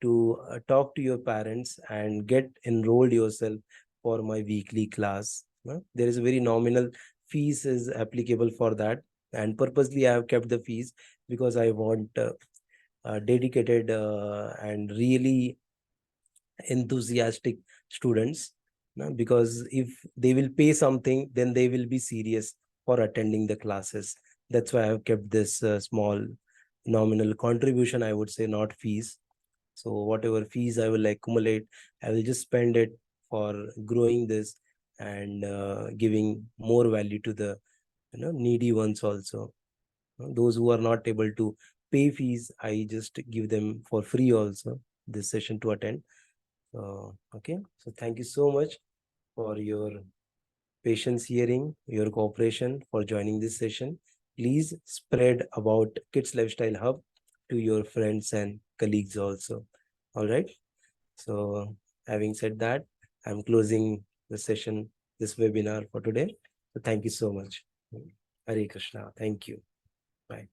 to talk to your parents and get enrolled yourself for my weekly class. There is a very nominal fees is applicable for that, and purposely I have kept the fees because I want dedicated and really enthusiastic students. Because if they will pay something, then they will be serious for attending the classes. That's why I have kept this small nominal contribution, I would say, not fees. So whatever fees I will accumulate, I will just spend it for growing this and giving more value to the needy ones also. Those who are not able to pay fees, I just give them for free also this session to attend. Okay, so thank you so much for your patience hearing, your cooperation, for joining this session. Please spread about Kids Lifestyle Hub to your friends and colleagues also. All right. So having said that, I'm closing the session, this webinar for today. So thank you so much. Hare Krishna. Thank you. Bye.